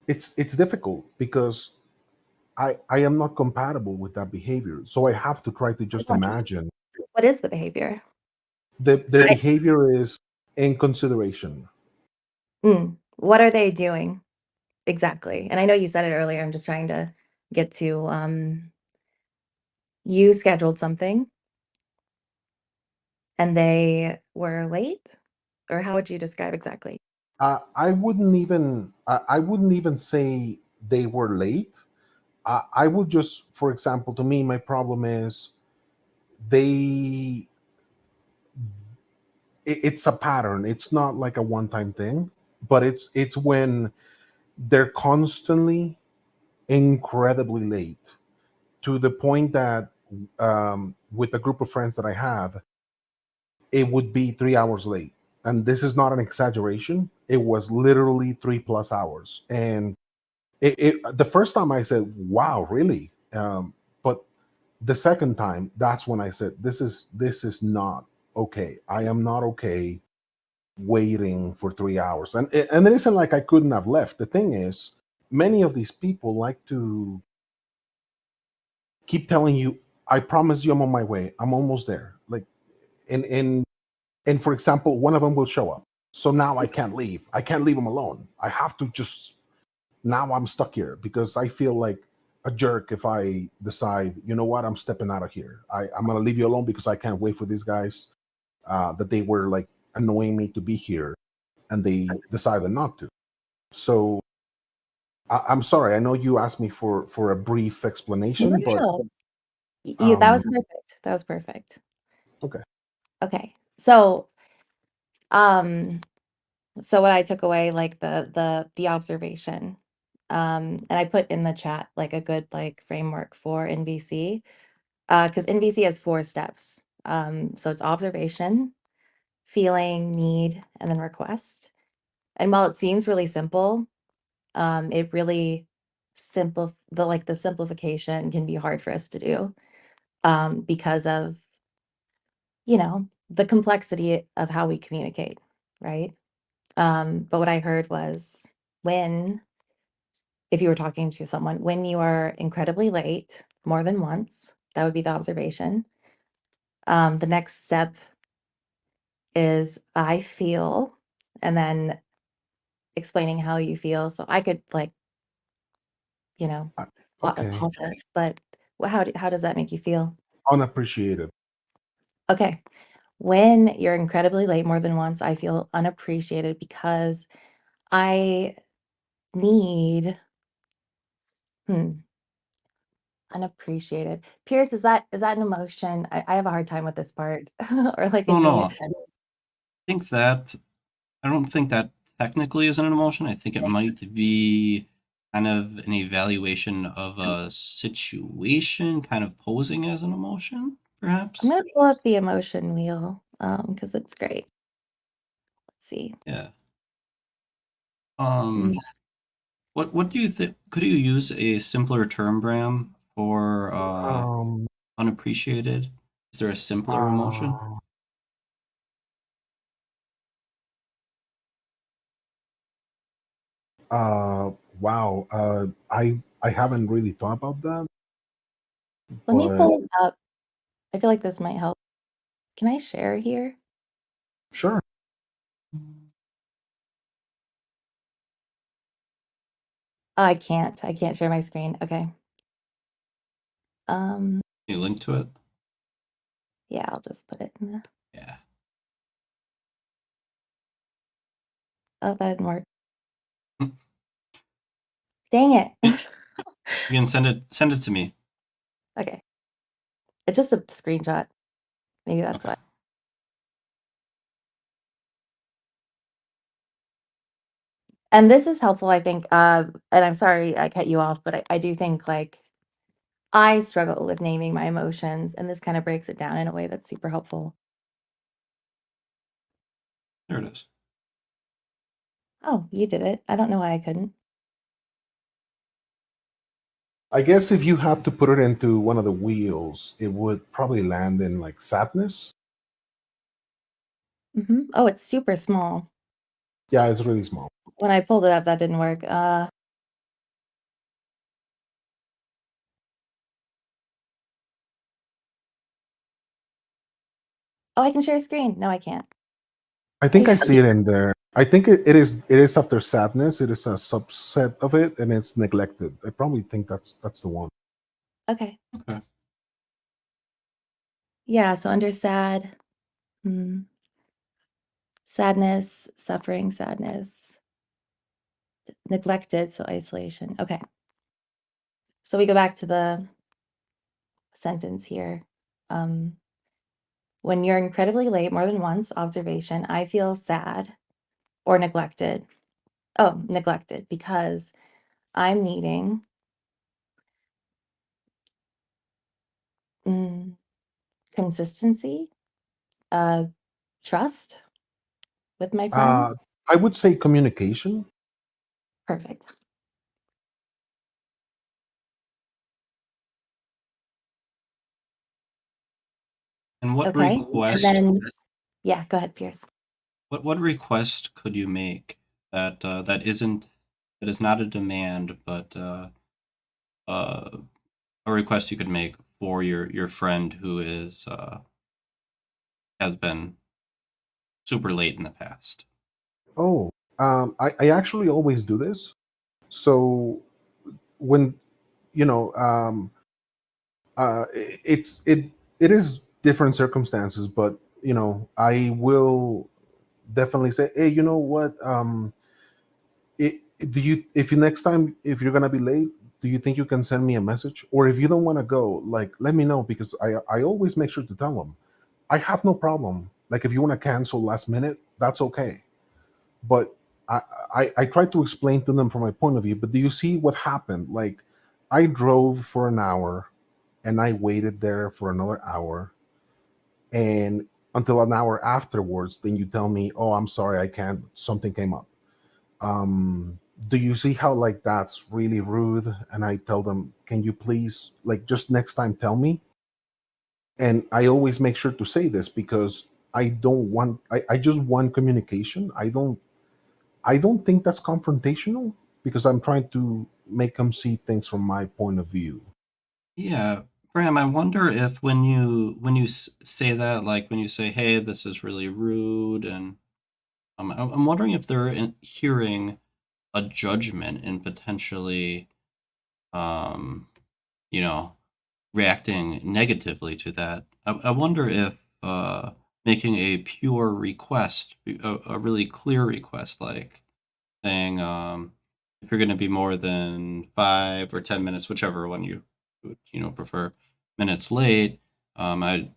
It's difficult because I am not compatible with that behavior. So I have to try to just What imagine what is the behavior? the I, behavior is in consideration. what are they doing exactly? And I know you said it earlier. I'm just trying to get to you scheduled something and they were late? Or how would you describe exactly? I wouldn't even say they were late. I would just, for example, to me, my problem is they. It's a pattern. It's not like a one-time thing, but it's when they're constantly incredibly late to the point that with a group of friends that I have, it would be 3 hours late. And this is not an exaggeration. It was literally 3+ hours. And the first time I said, wow, really? But the second time, that's when I said, this is not okay. I am not okay waiting for 3 hours. And it isn't like I couldn't have left. The thing is, many of these people like to keep telling you, I promise you I'm on my way. I'm almost there. Like and for example, one of them will show up. So now I can't leave. I can't leave them alone. I have to just now I'm stuck here because I feel like a jerk if I decide, you know what, I'm stepping out of here. I'm gonna leave you alone because I can't wait for these guys that they were like annoying me to be here and they decided not to. So I'm sorry. I know you asked me for a brief explanation, but No. You that um, was perfect. That was perfect. okay. Okay. Um so what I took away like the observation. And I put in the chat like a good like framework for NVC. Because NVC has 4 steps. So it's observation, feeling, need, and then request. And while it seems really simple, it really the simplification can be hard for us to do because of the complexity of how we communicate, right? But what I heard was when if you were talking to someone when you are incredibly late more than once, that would be the observation. The next step is I feel, and then explaining how you feel. So I could like, you know, Okay. pause it, but how does that make you feel? Unappreciated. Okay. When you're incredibly late more than once, I feel unappreciated because I need hmm, unappreciated. Pierce, is that an emotion? I have a hard time with this part. Or like a No, no. unit. I don't think that technically is an emotion. I think it might be kind of an evaluation of a situation, kind of posing as an emotion, perhaps. I'm gonna pull up the emotion wheel, because it's great. Let's see. Yeah. Mm, What do you think? Could you use a simpler term, Bram, for Um. unappreciated? Is there a simpler emotion? Uh, wow. I haven't really thought about that, Let me but pull it up. I feel like this might help. Can I share here? sure. Oh, I can't. I can't share my screen. Okay. Um, Can you link to it? yeah, I'll just put it in the Yeah. oh, that didn't work. You Dang it. can send it to me. Okay. It's just a screenshot. Maybe that's Okay. why. And this is helpful, I think. And I'm sorry I cut you off, but I do think like I struggle with naming my emotions, and this kind of breaks it down in a way that's super helpful. There it is. Oh, you did it. I don't know why I couldn't. I guess if you had to put it into one of the wheels, it would probably land in like sadness. Oh, it's super small. Yeah, it's really small. When I pulled it up, that didn't work. Oh, I can share a screen. No, I can't. I think I Wait. see it in there. I think it is after sadness. It is a subset of it, and it's neglected. I probably think that's the one. Okay. Okay. Yeah, so under sad, hmm, sadness, suffering, sadness, neglected, so isolation. Okay. So we go back to the sentence here. Um, when you're incredibly late more than once, observation, I feel sad or neglected. Oh, neglected because I'm needing mm, consistency, uh, trust with my friend. I would say communication. Perfect. And what Okay. And request then, yeah, go ahead, Pierce. what request could you make that that is not a demand, but uh, a request you could make for your friend who is has been super late in the past? Oh, I actually always do this. So when you know, it is different circumstances, but I will definitely say, hey, you know what? Do you if you next time if you're gonna be late, do you think you can send me a message? Or if you don't want to go, like let me know because I always make sure to tell them. I have no problem. Like if you want to cancel last minute, that's okay. But I, I try to explain to them from my point of view. But do you see what happened? Like I drove for an hour and I waited there for another hour and until an hour afterwards, then you tell me, oh, I'm sorry, I can't, something came up. Do you see how like that's really rude? And I tell them, can you please like just next time tell me? And I always make sure to say this because I just want communication. I don't think that's confrontational because I'm trying to make them see things from my point of view. Yeah, Graham, I wonder if when you say that, like when you say, "Hey, this is really rude," and I'm wondering if they're hearing a judgment and potentially, um, you know, reacting negatively to that. I wonder if making a pure request, a really clear request, like saying, if you're going to be more than 5 or 10 minutes, whichever one you would, prefer, minutes late, I'd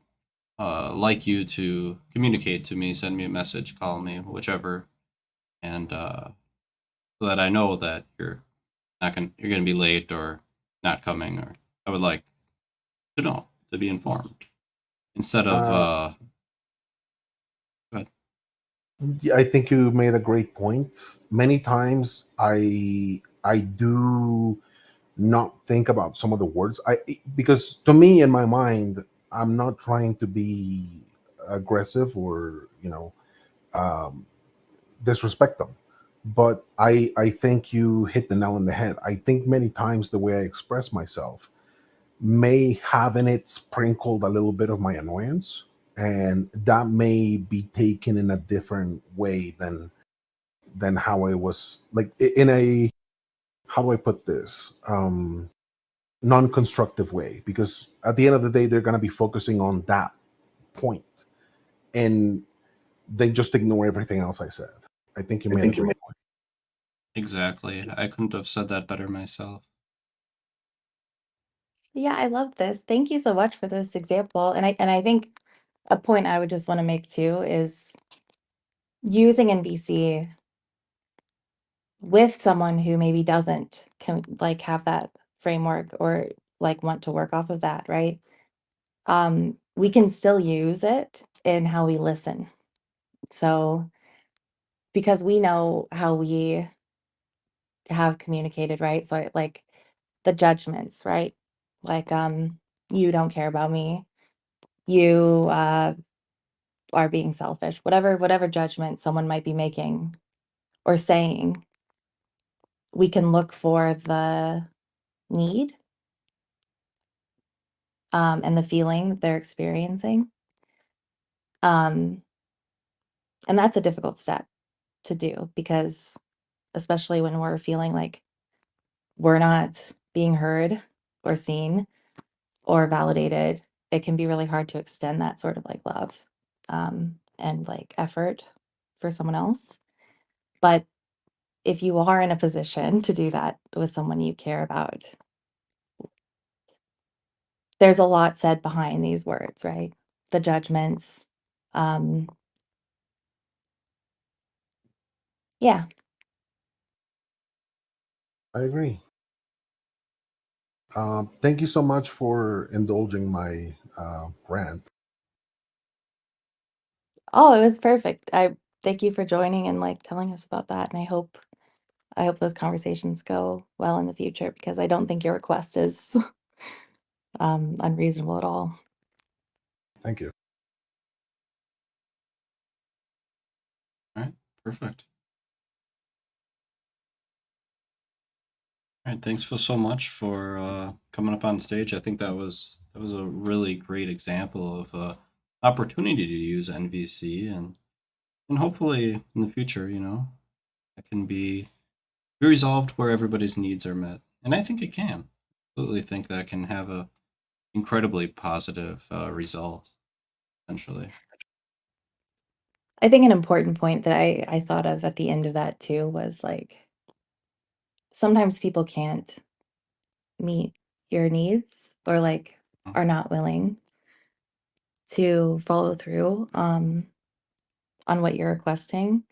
like you to communicate to me, send me a message, call me, whichever, and so that I know that you're going to be late or not coming, or I would like to know, to be informed instead of Uh, go ahead. yeah, I think you made a great point. Many times I do not think about some of the words. Because to me in my mind, I'm not trying to be aggressive or um, disrespect them. But I think you hit the nail on the head. I think many times the way I express myself may have in it sprinkled a little bit of my annoyance, and that may be taken in a different way than how I was, like, in a, how do I put this, non-constructive way, because at the end of the day they're going to be focusing on that point, and they just ignore everything else I said. I think you made a great point. Exactly. I couldn't have said that better myself. Yeah, I love this. Thank you so much for this example. And I think a point I would just want to make too is using NVC with someone who maybe doesn't like have that framework or like want to work off of that, right? We can still use it in how we listen. So because we know how we have communicated, right? So like the judgments, right? Like you don't care about me. You are being selfish. Whatever judgment someone might be making or saying, we can look for the need and the feeling that they're experiencing. And that's a difficult step to do because especially when we're feeling like we're not being heard or seen or validated, it can be really hard to extend that sort of like love and like effort for someone else. But if you are in a position to do that with someone you care about, there's a lot said behind these words, right? The judgments. Um, yeah. I agree. Thank you so much for indulging my rant. Oh, it was perfect. I thank you for joining and like telling us about that. And I hope those conversations go well in the future because I don't think your request is unreasonable at all. Thank you. All right, perfect. All right, thanks so much for coming up on stage. I think that was a really great example of opportunity to use NVC, and hopefully in the future, it can be resolved where everybody's needs are met, and I think it can. Absolutely think that can have a incredibly positive result essentially. I think an important point that I thought of at the end of that too was like sometimes people can't meet your needs or like are not willing to follow through on what you're requesting.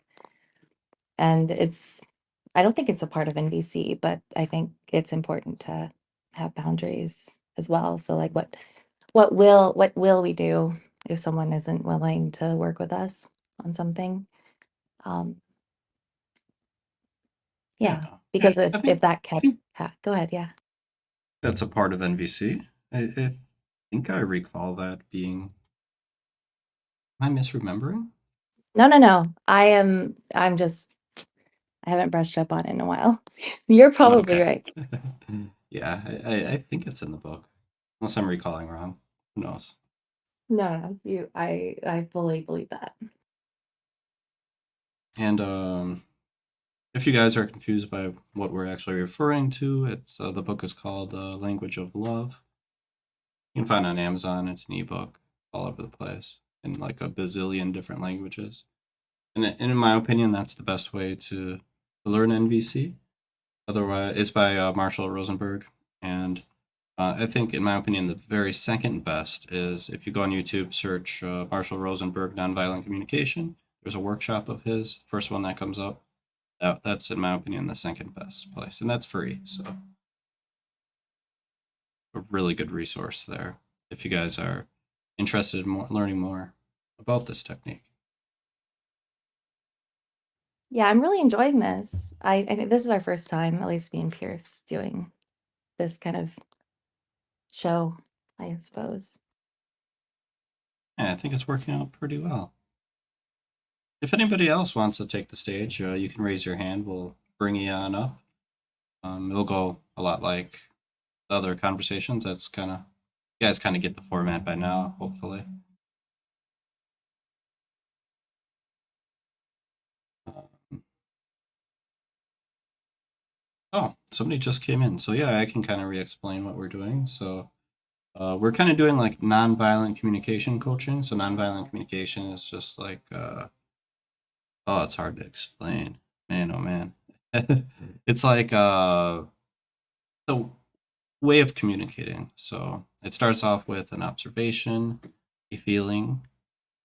And I don't think it's a part of NVC, but I think it's important to have boundaries as well. So like what will we do if someone isn't willing to work with us on something? Um, Yeah, yeah, because I if think that kept go ahead, yeah. that's a part of NVC. I think I recall that being. Am I misremembering? No. I haven't brushed up on it in a while. You're probably Okay. right. Yeah, I think it's in the book. unless I'm recalling wrong. Who knows? No, I fully believe that. And if you guys are confused by what we're actually referring to, it's the book is called Language of Love. You can find it on Amazon. It's an ebook all over the place in like a bazillion different languages. And in my opinion, that's the best way to learn NVC. Otherwise, it's by Marshall Rosenberg. And I think, in my opinion, the very second best is if you go on YouTube, search Marshall Rosenberg Nonviolent Communication. There's a workshop of his, first one that comes up. That's, in my opinion, the second best place. And that's free. So, a really good resource there if you guys are interested in learning more about this technique. Yeah, I'm really enjoying this. I think this is our first time, at least me and Pierce, doing this kind of show, I suppose. Yeah, I think it's working out pretty well. If anybody else wants to take the stage, you can raise your hand. We'll bring you on up. It'll go a lot like the other conversations. That's kind of, you guys kind of get the format by now, hopefully. Um, oh, somebody just came in. So yeah, I can kind of re-explain what we're doing. So we're kind of doing like nonviolent communication coaching. So nonviolent communication is just like, oh, it's hard to explain. Man, oh man. It's like the way of communicating. So it starts off with an observation, a feeling,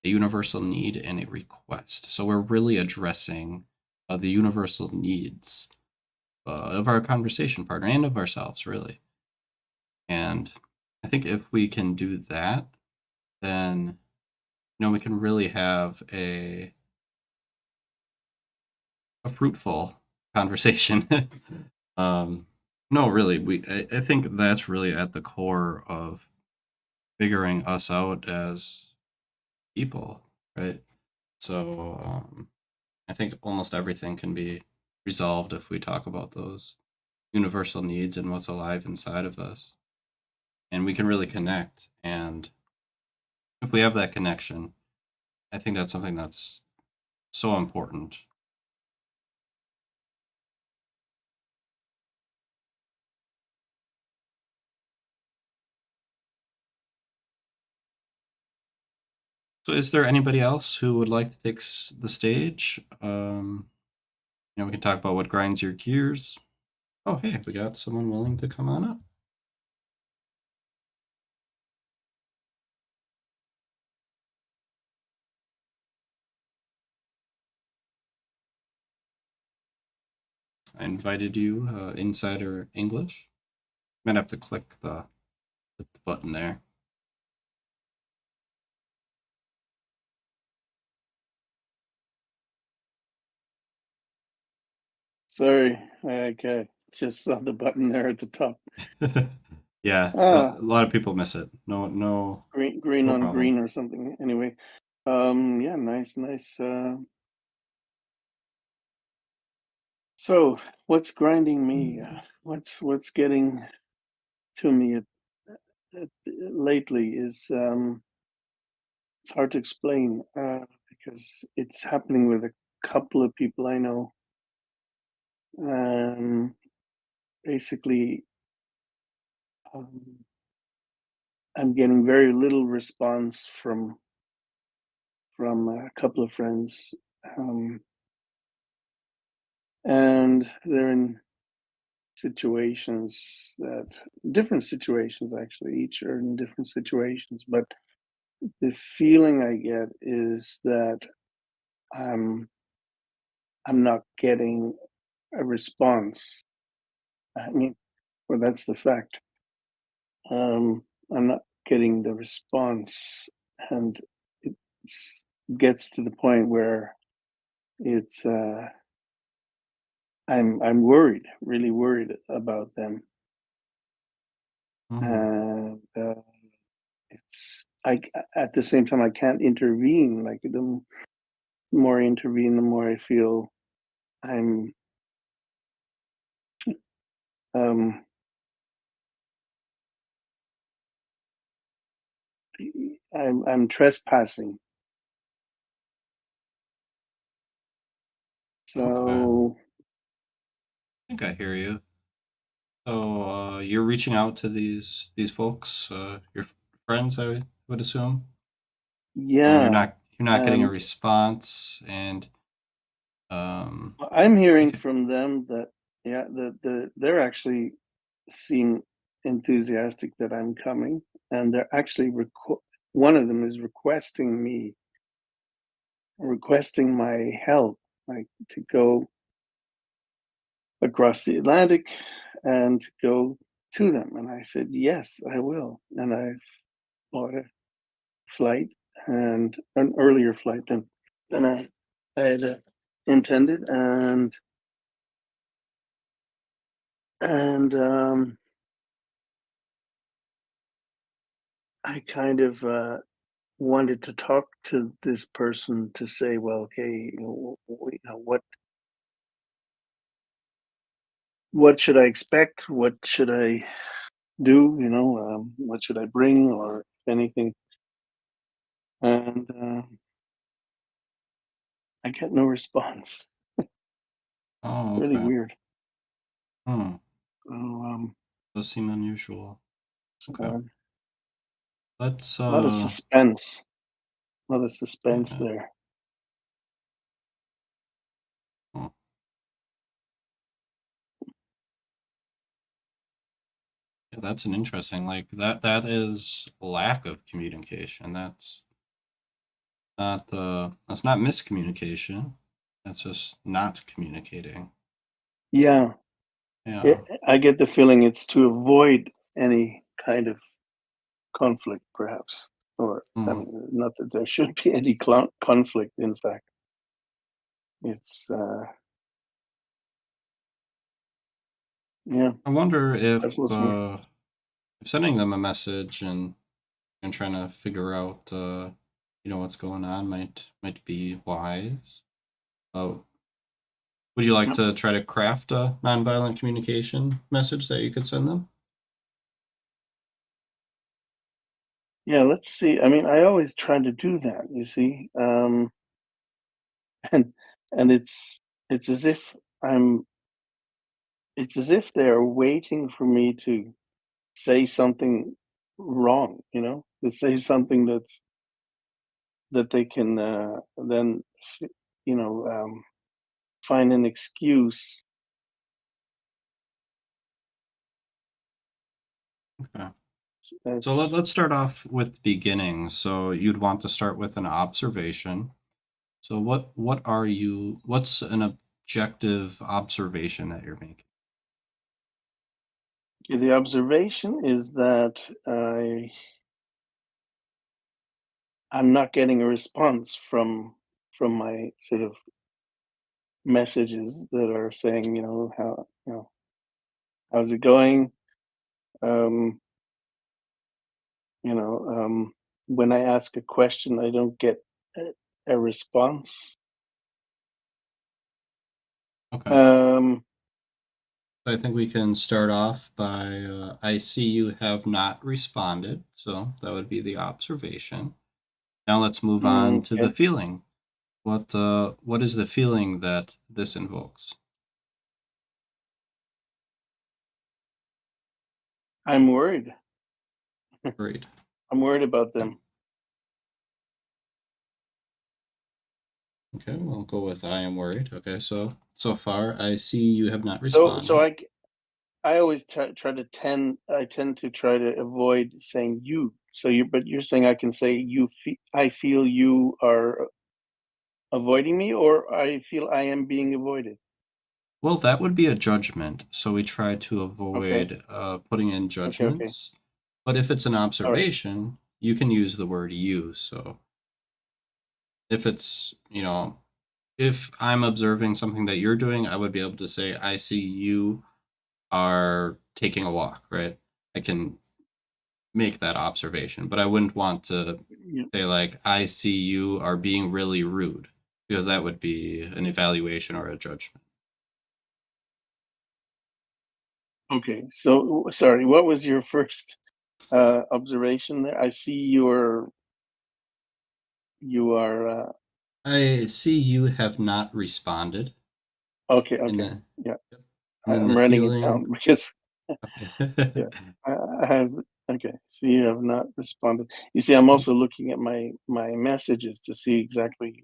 a universal need, and a request. So we're really addressing the universal needs of our conversation partner and of ourselves, really. And I think if we can do that, then we can really have a fruitful conversation. No, really, I think that's really at the core of figuring us out as people, right? So I think almost everything can be resolved if we talk about those universal needs and what's alive inside of us. And we can really connect. And if we have that connection, I think that's something that's so important. So, is there anybody else who would like to take the stage? We can talk about what grinds your gears. Oh, hey, we got someone willing to come on up. I invited you, Insider English. Might have to click the button there. Sorry, I just saw the button there at the top. Yeah, Ah, a lot of people miss it. No green no on problem. green or something. Anyway, yeah, nice. So, what's grinding me? What's getting to me lately is it's hard to explain because it's happening with a couple of people I know. Um, basically, um, I'm getting very little response from a couple of friends, um, and they're in situations that different situations actually. Each are in different situations, but the feeling I get is that I'm I'm not getting a response. I mean, well, that's the fact. I'm not getting the response, and it gets to the point where it's I'm worried, really worried about them, Mm. and it's at the same time I can't intervene. Like the more I intervene, the more I feel I'm um I'm trespassing. So I think I hear you. So you're reaching out to these folks, your friends, I would assume. You're yeah, not getting a and response, and I'm hearing okay. from them that they're actually seem enthusiastic that I'm coming, and they're actually one of them is requesting my help, like to go across the Atlantic and to go to them. And I said, yes, I will. And I bought a flight, and an earlier flight than I had intended. And I kind of wanted to talk to this person to say, well, okay, what should I expect? What should I do? What should I bring, or anything? And I get no response. Oh, Really okay. weird. Hmm. So Does seem unusual. Okay. a Let's lot of suspense. A lot of suspense yeah. there. Hmm. Yeah, that's an interesting, like that is lack of communication. That's not miscommunication. That's just not communicating. Yeah, Yeah. I get the feeling it's to avoid any kind of conflict, perhaps. Or, I Hmm. mean, not that there should be any conflict, in fact. It's, yeah, I wonder puzzles me. if sending them a message and trying to figure out what's going on might be wise. Oh, would you like Yeah. to try to craft a nonviolent communication message that you could send them? Yeah, let's see. I mean, I always try to do that, you see. And and it's as if I'm it's as if they're waiting for me to say something wrong, to say something that they can then f- you know find an excuse. Okay. So That's let's start off with the beginning. So you'd want to start with an observation. So what's an objective observation that you're making? the observation is that I'm not getting a response from my sort of messages that are saying, how's it going? Um, you know, when I ask a question, I don't get a response. Okay. Um, I think we can start off by I see you have not responded. So that would be the observation. Now let's move on to the okay, feeling. What is the feeling that this invokes? I'm worried. Great. I'm worried about Okay. them. Okay, we'll go with I am worried. Okay, so far I see you have not So responded. I always I tend to try to avoid saying you. But you're saying I can say I feel you are avoiding me, or I feel I am being avoided. Well, that would be a judgment, so we try to Okay, avoid putting in okay. judgments. But if it's an All right. observation, you can use the word you. So if if I'm observing something that you're doing, I would be able to say, I see you are taking a walk, right? I can make that observation, but I wouldn't want to Yeah. say, like, I see you are being really rude, because that would be an evaluation or a judgment. Okay. So sorry. What was your first? observation there. I see you are I see you have not responded, okay. and Okay, then yeah, and then I'm the writing it feeling. down because Okay. yeah, I have okay. So you have not responded. You see, I'm also looking at my messages to see exactly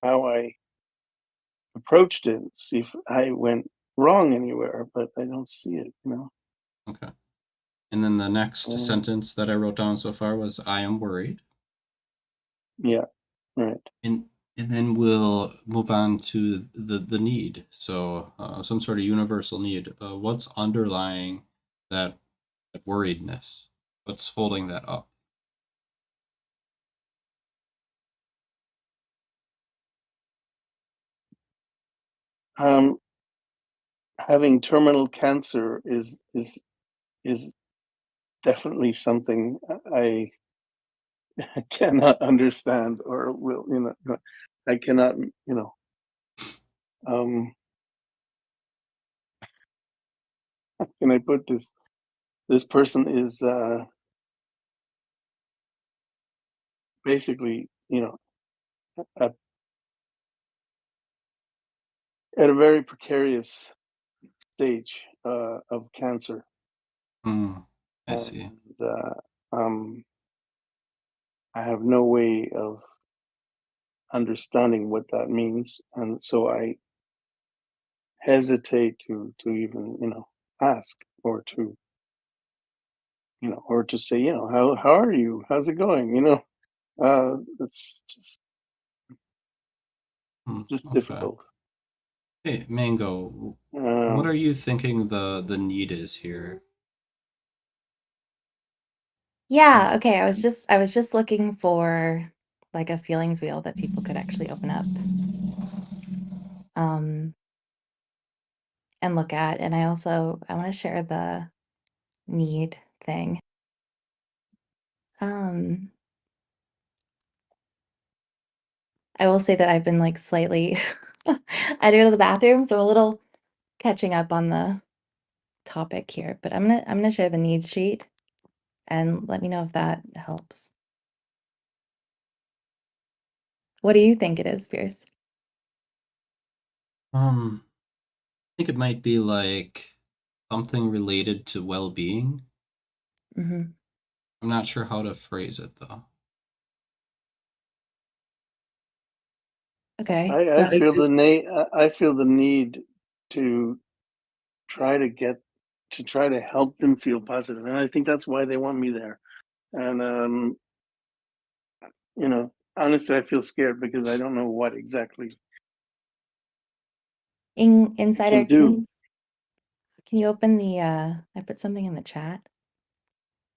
how I approached it, see if I went wrong anywhere, but I don't see it. Okay. And then the next Um, sentence that I wrote down so far was I am worried. yeah, right. And then we'll move on to the need. So some sort of universal need. What's underlying that, that worriedness? What's holding that up? Um, having terminal cancer is definitely something I cannot understand or will I cannot um how can I put this person is basically at, at a very precarious stage of cancer Hmm, I see. and um I have no way of understanding what that means and so I hesitate to even ask or to or to say how are you, how's it going, it's Hmm, just okay. difficult. Hey, Mango, what um are you thinking the need is here? Yeah, okay. I was just looking for like a feelings wheel that people could actually open up um and look at. And I want to share the need thing. Um I will say that I've been like slightly I had to go to the bathroom, so I'm a little catching up on the topic here, but I'm gonna share the needs sheet and let me know if that helps. What do you think it is, Pierce? I think it might be like something related to well-being. Hmm. I'm not sure how to phrase it though. Okay, I so feel the I feel the need to try to get try to help them feel positive, and I think that's why they want me there. And honestly, I feel scared because I don't know what exactly in I can Insider, do. can you open the I put something in the chat?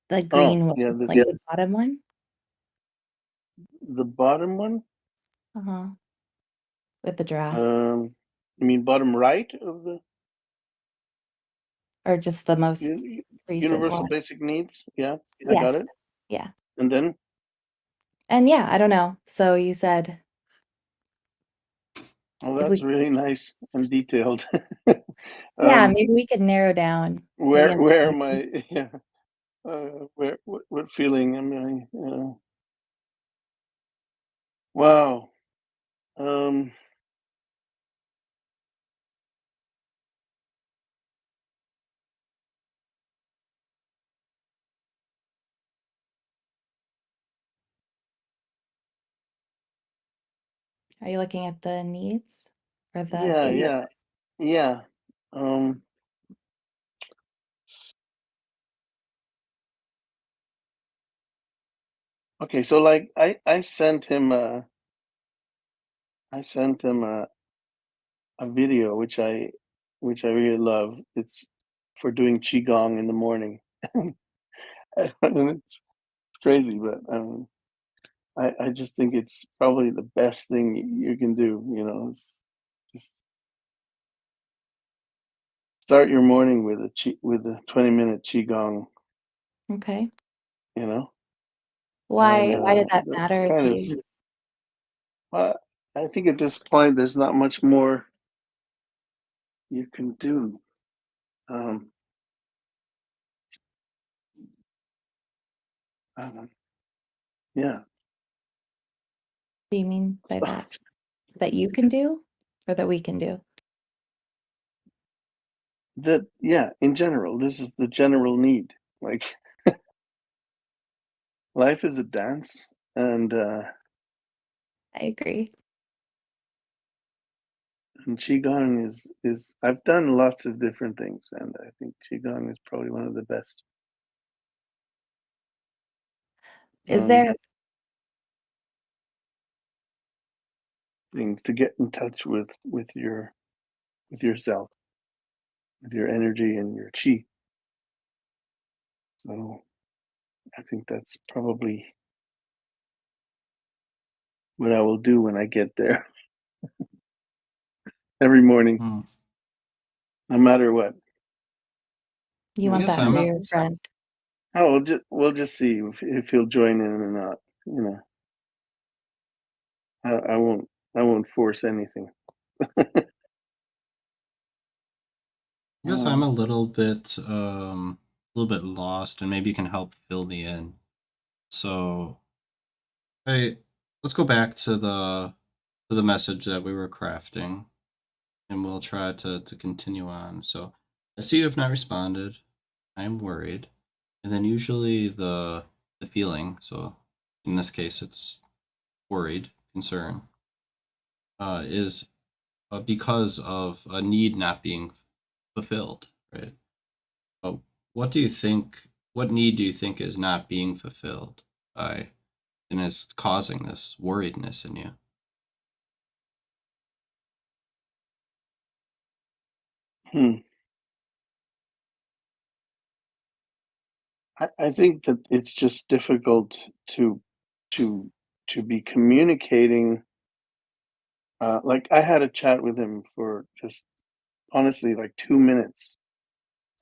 The Oh, green one, yeah, like this the bottom one? the bottom one. Uh-huh. With the giraffe. You mean bottom right of the Or just the most u- recent universal one. basic needs? Yeah, I got Yes. it. Yeah. And then And yeah, I don't know. So you said oh, if that's we really nice and detailed. yeah, um, maybe we could narrow down maybe where am I? Yeah. Where what feeling am I? Wow. Um, are you looking at the needs or the yeah, feeling? yeah, yeah. Um, okay, so like I sent him a video which I really love. It's for doing qigong in the morning. And it's crazy, but I just think it's probably the best thing you can do. Is just start your morning with a 20-minute qigong. Okay. You know, and Why did that that's matter to kind of you? I think at this point there's not much more you can do. Um, Yeah. What do you mean by So, that? That you can do or that we can do? that yeah, in general, this is the general need. Like life is a dance, I agree. and qigong is I've done lots of different things, and I think qigong is probably one of the best. Is there Things to get in touch with yourself, with your energy and your chi. So I think that's probably what I will do when I get there every morning, Hmm. no matter what. you I want guess that I'm for a, your friend? Oh, we'll just see if he'll join in or not. You know, I won't force anything. I guess I'm Um, a little bit lost, and maybe you can help fill me in. So, hey, let's go back to the message that we were crafting, and we'll try to continue on. So, I see you have not responded. I'm worried, and then usually the feeling. So, in this case, it's worried, concern, is because of a need not being fulfilled, right? Uh, what do you think? What need do you think is not being fulfilled by and is causing this worriedness in you? hmm. I think that it's just difficult to to to be communicating. Like I had a chat with him for just honestly like 2 minutes,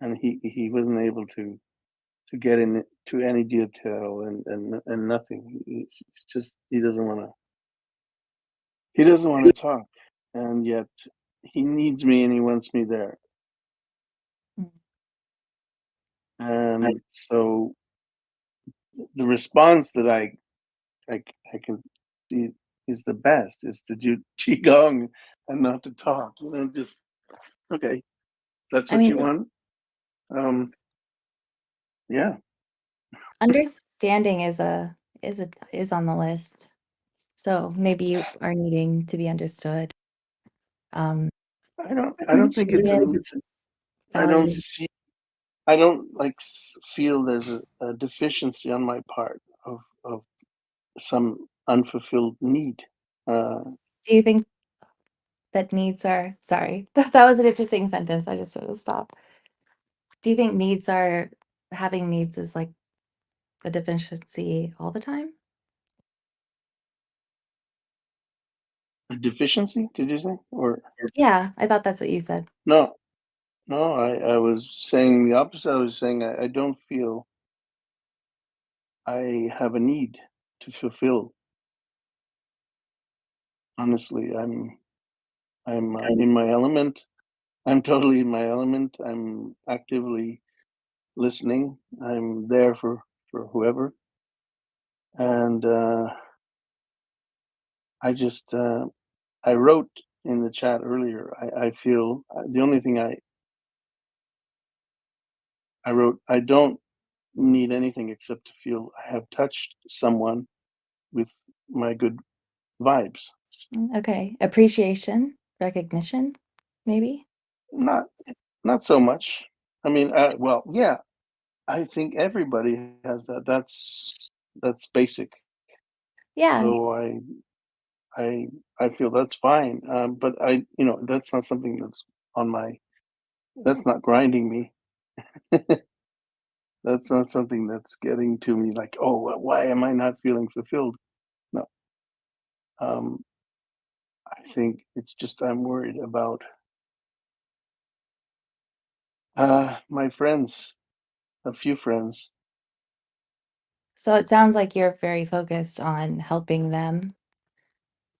and he wasn't able to get into any detail and nothing. It's just he doesn't want to talk, and yet he needs me and he wants me there. Mm. And so the response that I can see is the best is to do qigong and not to talk. Just okay. That's I what mean, you want. Um, yeah. understanding is on the list. So maybe you are needing to be understood, I don't think it's appreciated, an. I don't valued. see. I don't like feel there's a deficiency on my part of some unfulfilled need. Uh, Do you think that needs are sorry, that was an interesting sentence. I just sort of stop. Do you think having needs is like a deficiency all the time? a deficiency? Did you say? Or Yeah, I thought that's what you said. no? No, I was saying the opposite. I was saying I don't feel I have a need to fulfill. Honestly, I'm in my element. I'm totally in my element. I'm actively listening. I'm there for whoever, and I just I wrote in the chat earlier. I feel the only thing I wrote. I don't need anything except to feel I have touched someone with my good vibes. Okay. Appreciation, recognition, maybe? Not not so much. I mean, well, yeah, I think everybody has that. That's basic. Yeah. So I I feel that's fine. But that's not something that's on my. That's not grinding me. That's not something that's getting to me like, oh, why am I not feeling fulfilled? No. Um, I think it's just I'm worried about my friends, a few friends. So it sounds like you're very focused on helping them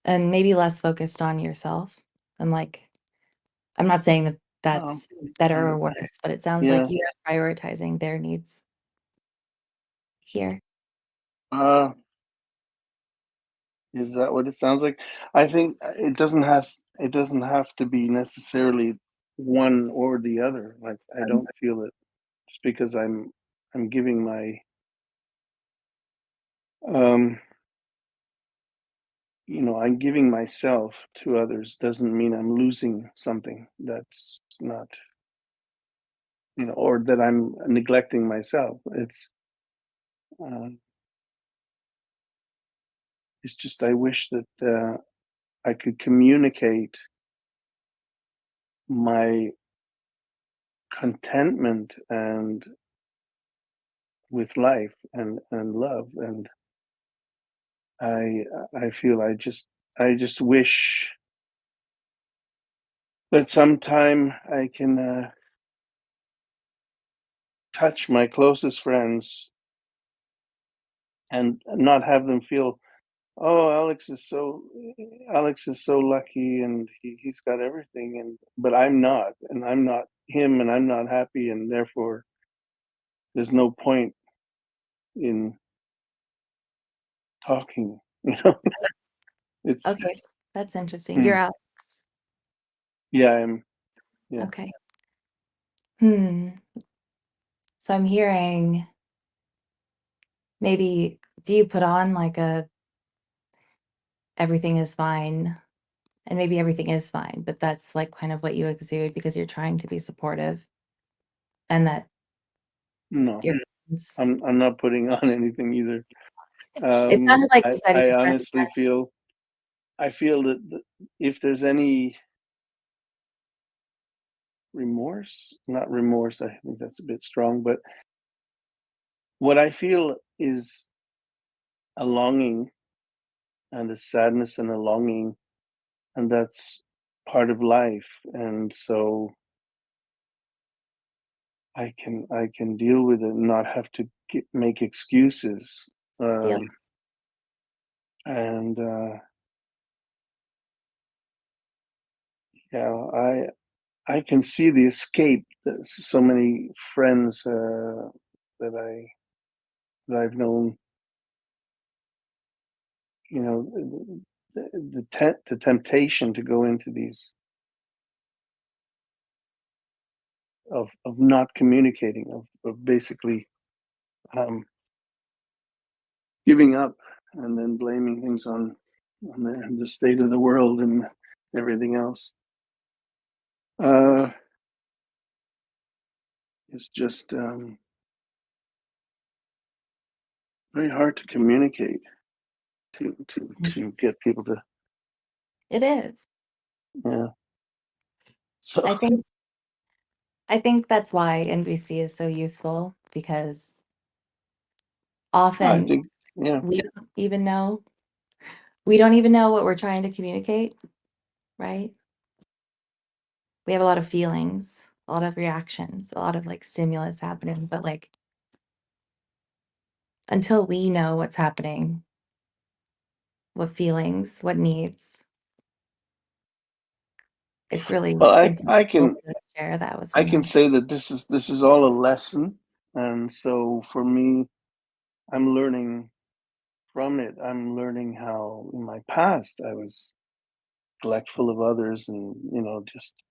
and maybe less focused on yourself. And like, I'm not saying that Um, that's better or mm, worse, but it sounds like yeah, you're prioritizing their needs here. Is that what it sounds like? I think it doesn't have to be necessarily one or the other. Like I don't feel it just because I'm giving my um I'm giving myself to others doesn't mean I'm losing something that's not, or that I'm neglecting myself. Uh, it's just I wish that I could communicate my contentment and with life and love, and I I feel I just wish that sometime I can touch my closest friends and not have them feel, oh, Alex is so lucky and he's got everything, and but I'm not, and I'm not him, and I'm not happy, and therefore there's no point in talking. It's Okay, that's interesting. hmm, You're Alex. yeah, yeah. Okay. Hmm. So I'm hearing maybe do you put on like a everything is fine, and maybe everything is fine, but that's like kind of what you exude because you're trying to be supportive and that No, your friends. I'm not putting on anything either. It sounded like you said I you're trying to honestly feel I feel that if there's any remorse, not remorse, I think that's a bit strong, but what I feel is a longing and a sadness and a longing, and that's part of life. And so I can deal with it and not have to make excuses. yep, Um, and yeah, I can see the escape that so many friends that I that I've known, the temptation to go into these of not communicating, of basically um, giving up and then blaming things on the state of the world and everything else. Uh, it's just very hard to communicate to get people to, it is. yeah. So I think that's why NBC is so useful because I often think, yeah. we don't even know we don't even know what we're trying to communicate, right? We have a lot of feelings, a lot of reactions, a lot of like stimulus happening, but like until we know what's happening, what feelings, what needs, it's really Well, impossible to share that with I can someone. say that this is all a lesson, and so for me, I'm learning from it. I'm learning how in my past I was neglectful of others, and just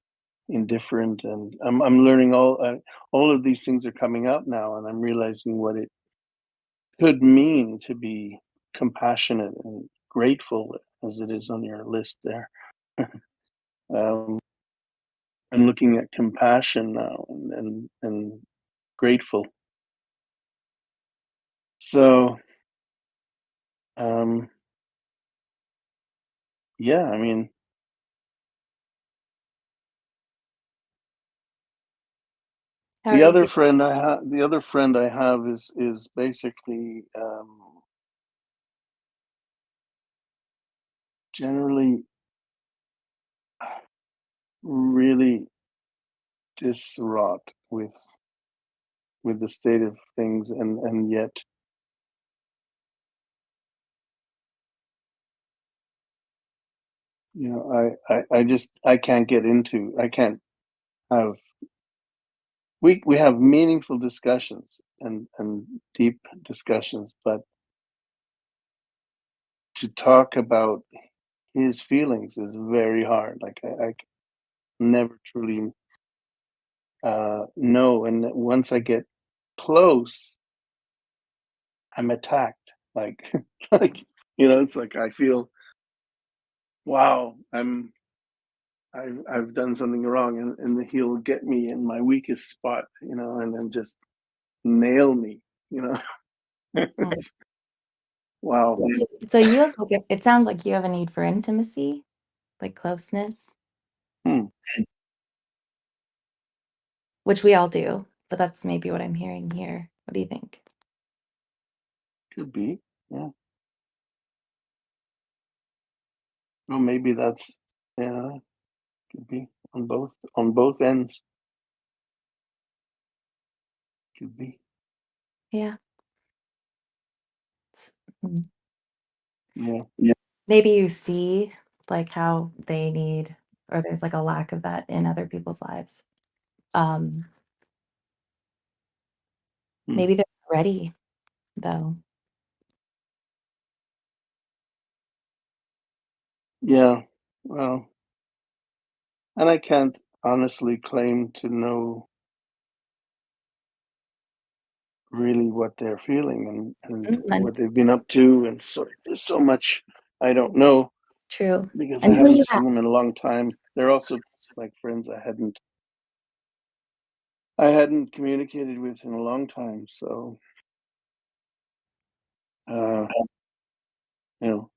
indifferent, and I'm learning all of these things are coming up now, and I'm realizing what it could mean to be compassionate and grateful, as it is on your list there. um, I'm looking at compassion now, and grateful. So um, yeah, I mean, How are you feeling? the other friend I have is basically generally really distraught with the state of things, and yet I just I can't get into I can't have we have meaningful discussions and deep discussions, but to talk about his feelings is very hard. Like I never truly know, and once I get close, I'm attacked. Like, like it's like I feel, wow, I've done something wrong, and he'll get me in my weakest spot, and then just nail me, you know. Mm. It's, wow. So you have it sounds like you have a need for intimacy, like closeness, Hmm. which we all do, but that's maybe what I'm hearing here. What do you think? Could be, yeah. Well, maybe that's, yeah, could be on both ends. Could be, Yeah. S- mm. yeah. Maybe you see like how they need, or there's like a lack of that in other people's lives. Um, Hmm. Maybe they're not ready though. Yeah. Well, and I can't honestly claim to know really what they're feeling and And what they've been up to, and so there's so much I don't know true. because I Until haven't you seen them in a long time. They're also like friends I hadn't communicated with in a long time, so uh, you know,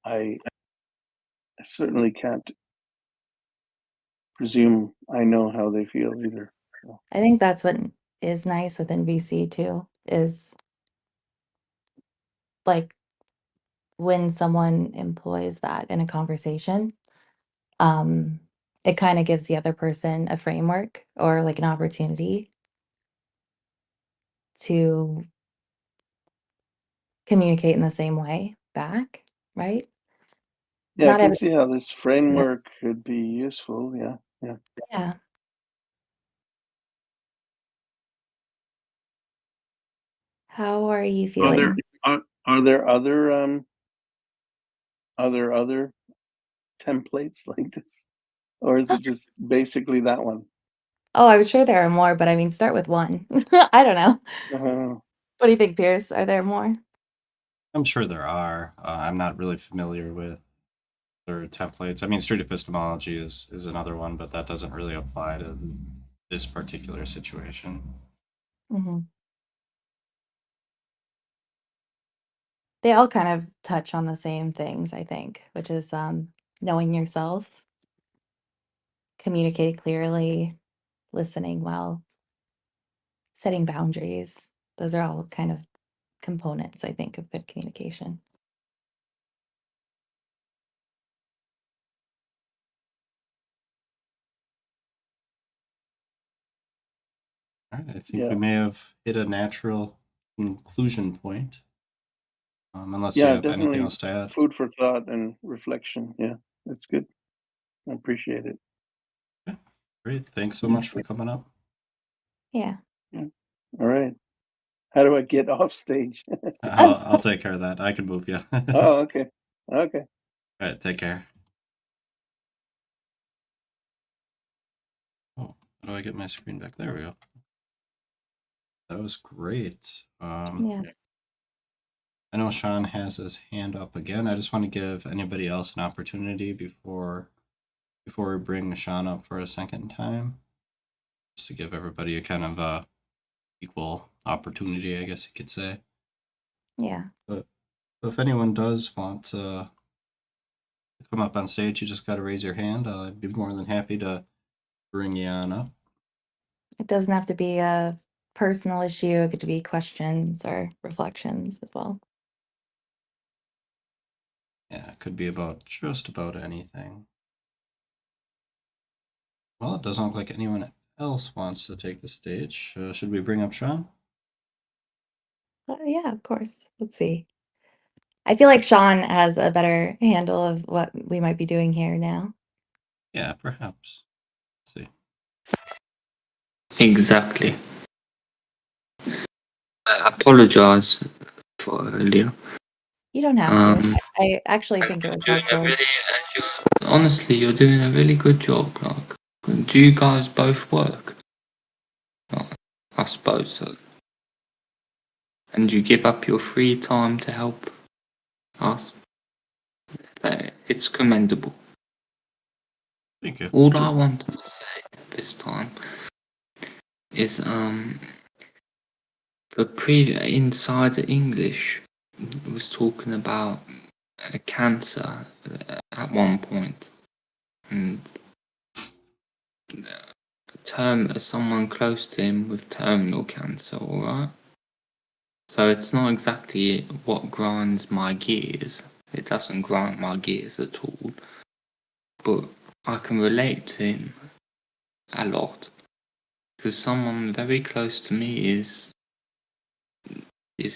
I certainly can't presume I know how they feel either. So, I think that's what is nice within VC too, is like when someone employs that in a conversation, um, it kind of gives the other person a framework or like an opportunity to communicate in the same way back, right? yeah, I Not can every see how this framework could be useful. Yeah, yeah. yeah. How are you Are there feeling? are there other templates like this, or is it just basically that one? Oh, I'm sure there are more, but I mean, start with one. I don't know. Uh, What do you think, Pierce? Are there more? I'm sure there are. I'm not really familiar with their templates. I mean, street epistemology is another one, but that doesn't really apply to this particular situation. Mhm. They all kind of touch on the same things, I think, which is knowing yourself, communicating clearly, listening well, setting boundaries. Those are all kind of components, I think, of good communication. All right, I think we yeah, may have hit a natural conclusion point. Unless you yeah, have anything definitely else to add. food for thought and reflection. Yeah, that's good. I appreciate it. Okay, great. Thanks so much Yes. for coming up. Yeah. Yeah. All right. How do I get off stage? I'll take care of that. I can move you. All Oh, okay. Okay. right, take care. Oh, how do I get my screen back? There we go. That was great. Yeah. I know Sean has his hand up again. I just want to give anybody else an opportunity before we bring Sean up for a second time, just to give everybody a kind of equal opportunity, I guess you could say. Yeah. But if anyone does want to come up on stage, you just got to raise your hand. I'd be more than happy to bring you on up. It doesn't have to be a personal issue. It could be questions or reflections as well. Yeah, it could be about just about anything. Well, it doesn't look like anyone else wants to take the stage. Should we bring up Sean? Yeah, of course. Let's see. I feel like Sean has a better handle of what we might be doing here now. Yeah, perhaps. Let's see. Exactly. I apologize for earlier. You don't have to. I actually think it was You're doing a helpful. really, honestly, you're doing a really good job. Like, do you guys both work? Like, I suppose so. And you give up your free time to help us. It's commendable. Thank you. All I wanted to say this time is the inside English was talking about cancer at one point, and someone close to him with terminal cancer. All right. So it's not exactly what grinds my gears. It doesn't grind my gears at all. But I can relate to him a lot. Because someone very close to me is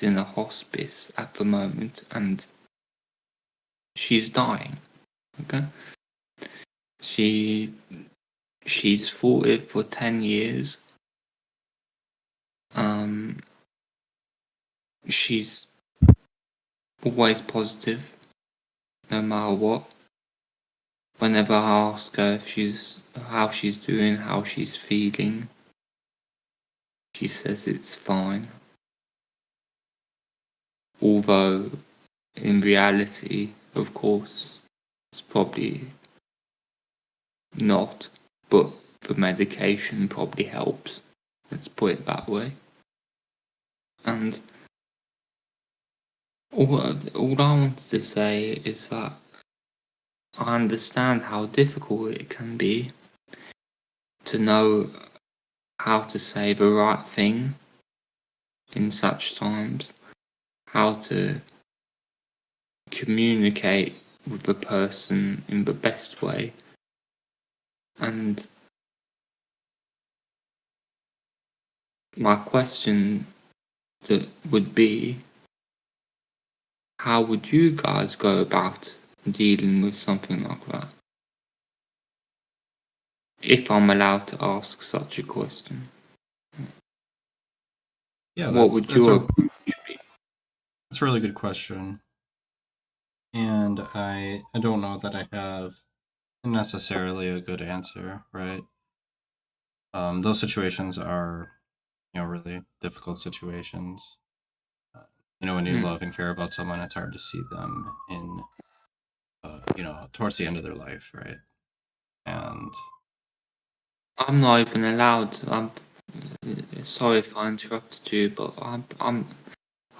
in a hospice at the moment and she's dying. Okay? She's fought it for 10 years. She's always positive, no matter what. Whenever I ask her how she's doing, how she's feeling, she says it's fine. Although, in reality, of course, it's probably not, but the medication probably helps. Let's put it that way. And all I wanted to say is that I understand how difficult it can be to know how to say the right thing in such times, how to communicate with the person in the best way. And my question would be, how would you guys go about dealing with something like that? If I'm allowed to ask such a question. Yeah, What would your approach be? that's a really good question. And I don't know that I have necessarily a good answer, right? Those situations are, really difficult situations. When you love and care about someone, it's hard to see them in, towards the end of their life, right? And I'm not even allowed. I'm sorry if I interrupted you, but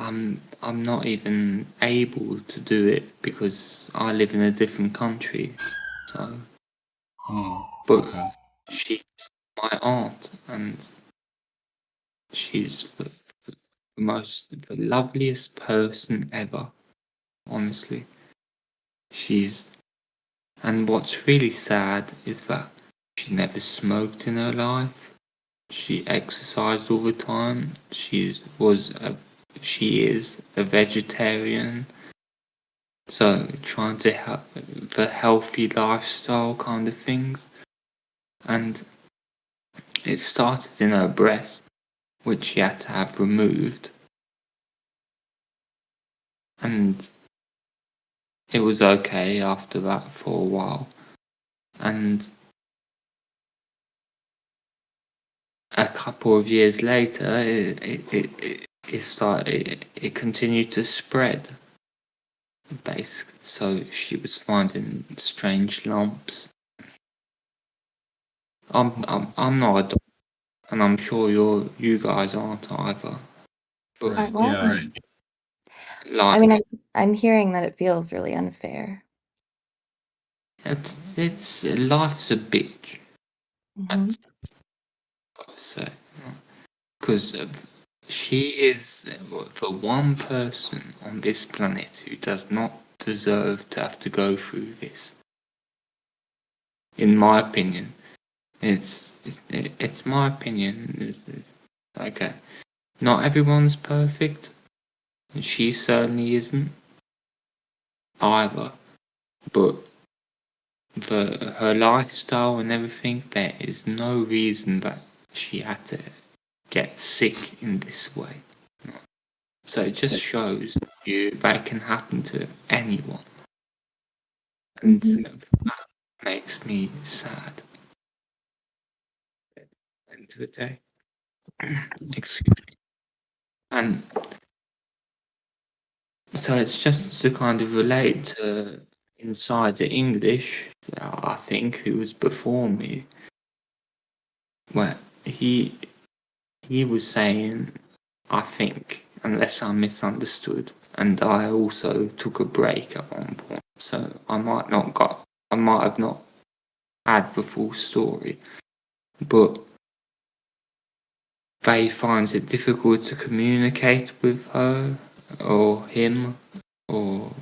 I'm not even able to do it because I live in a different country. So, but okay. she's my aunt, and she's the loveliest person ever. Honestly, and what's really sad is that she never smoked in her life. She exercised all the time. She is a vegetarian. So trying to help the healthy lifestyle kind of things. And it started in her breast, which she had to have removed. And it was okay after that for a while. And a couple of years later, it continued to spread. Basically, so she was finding strange lumps. I'm not a doctor, and I'm sure you guys aren't either. But Right. What? Yeah. I mean, I'm hearing that it feels really unfair. it's life's a bitch. Mhm. That's what I say. Because she is the one person on this planet who does not deserve to have to go through this. In my opinion, it's my opinion. Okay, not everyone's perfect, and she certainly isn't either. But her lifestyle and everything, there is no reason that she had to get sick in this way. So it just shows you that it can happen to anyone. And that makes me sad. End of the day. Excuse me. And so it's just to kind of relate to inside the English, I think, who was before me, where he was saying, I think, unless I misunderstood, and I also took a break at one point, so I might have not had the full story, but they finds it difficult to communicate with her or him, or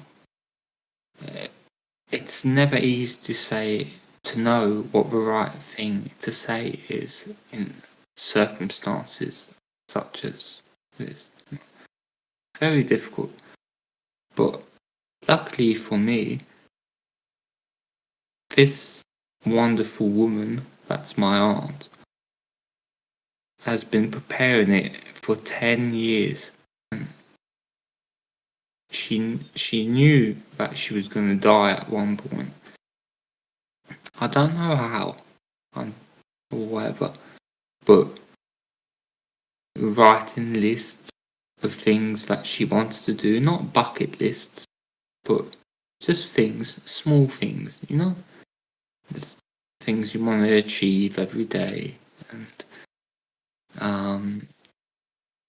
it's never easy to know what the right thing to say is in circumstances such as this. Very difficult. But luckily for me, this wonderful woman, that's my aunt, has been preparing it for 10 years. She knew that she was going to die at one point. I don't know how, or whatever, but writing lists of things that she wants to do, not bucket lists, but just things, small things, just things you want to achieve every day, and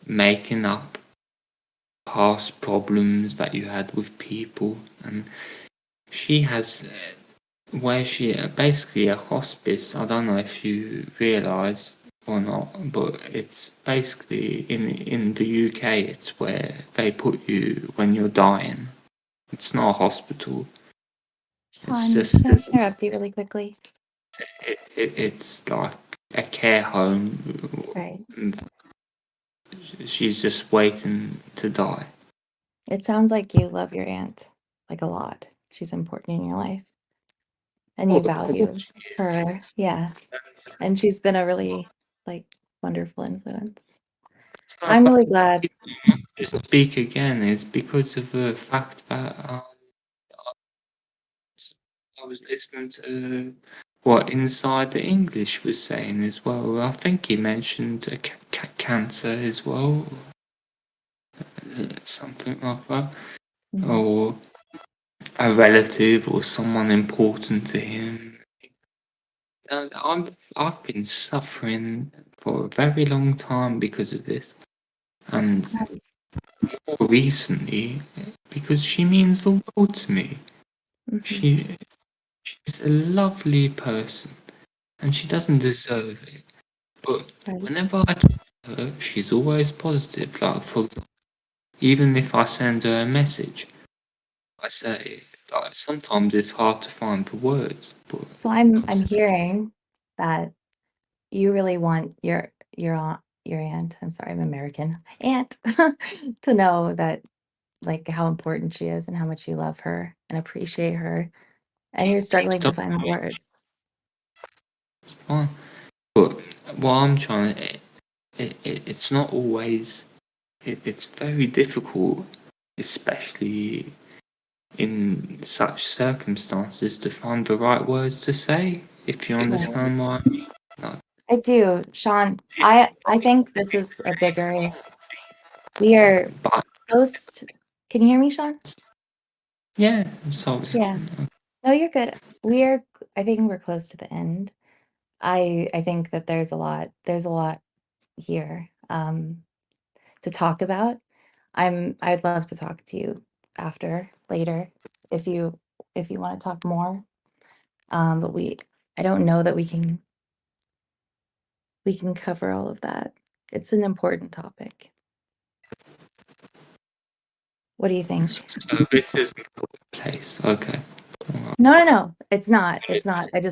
making up past problems that you had with people. And she has where she basically a hospice. I don't know if you realise or not, but it's basically in the UK. It's where they put you when you're dying. It's not a hospital. It's Sean, just can I interrupt you really quickly? it's like a care home. Right. She's just waiting to die. It sounds like you love your aunt like a lot. She's important in your life, and you Of value course, her. Yeah, and she's been a really like wonderful influence. I'm really glad. to speak again is because of the fact that I was listening to what Inside the English was saying as well. I think he mentioned cancer as well, something like that, or a relative or someone important to him. I've been suffering for a very long time because of this, and more recently because she means the world to me. She's a lovely person, and she doesn't deserve it. But whenever I talk to her, she's always positive. Like, for example, even if I send her a message, I say, like, sometimes it's hard to find the words. But So I'm hearing that you really want your aunt, I'm sorry, I'm American, aunt, to know that like how important she is and how much you love her and appreciate her, and you're struggling to find the words. fine. But what I'm trying to, it's not always. It's very difficult, especially in such circumstances, to find the right words to say. If you understand what I mean. Like, I do, Sean. I think this is a bigger. We are but close. Can you hear me, Sean? yeah, so Yeah. No, you're good. I think we're close to the end. I think that there's a lot here to talk about. I'd love to talk to you later if you want to talk more. But I don't know that we can cover all of that. It's an important topic. What do you think? so this is the place. Okay. No. It's not.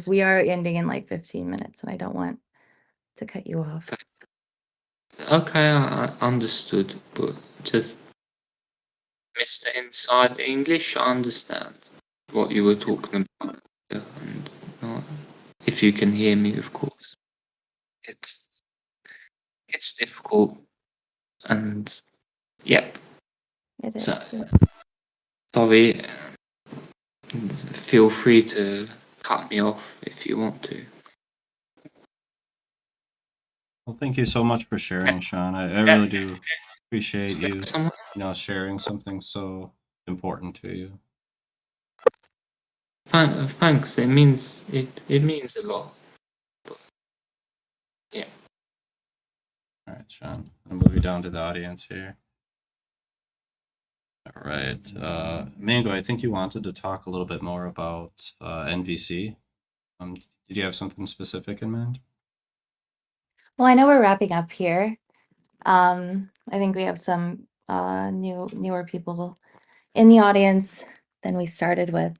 We are ending in like 15 minutes and I don't want to cut you off. Okay, I understood, but just Mr. Inside English, I understand what you were talking about. Yeah, and if you can hear me, of course. It's difficult, and yep, It So, is. Yeah. sorry, feel free to cut me off if you want to. Well, thank you so much for sharing, Sean. I really do appreciate you, Someone? sharing something so important to you. Thanks. It means a lot. But, yeah. All right, Sean. I'll move you down to the audience here. All right. Mango, I think you wanted to talk a little bit more about NVC. Did you have something specific in mind? Well, I know we're wrapping up here. I think we have some newer people in the audience than we started with.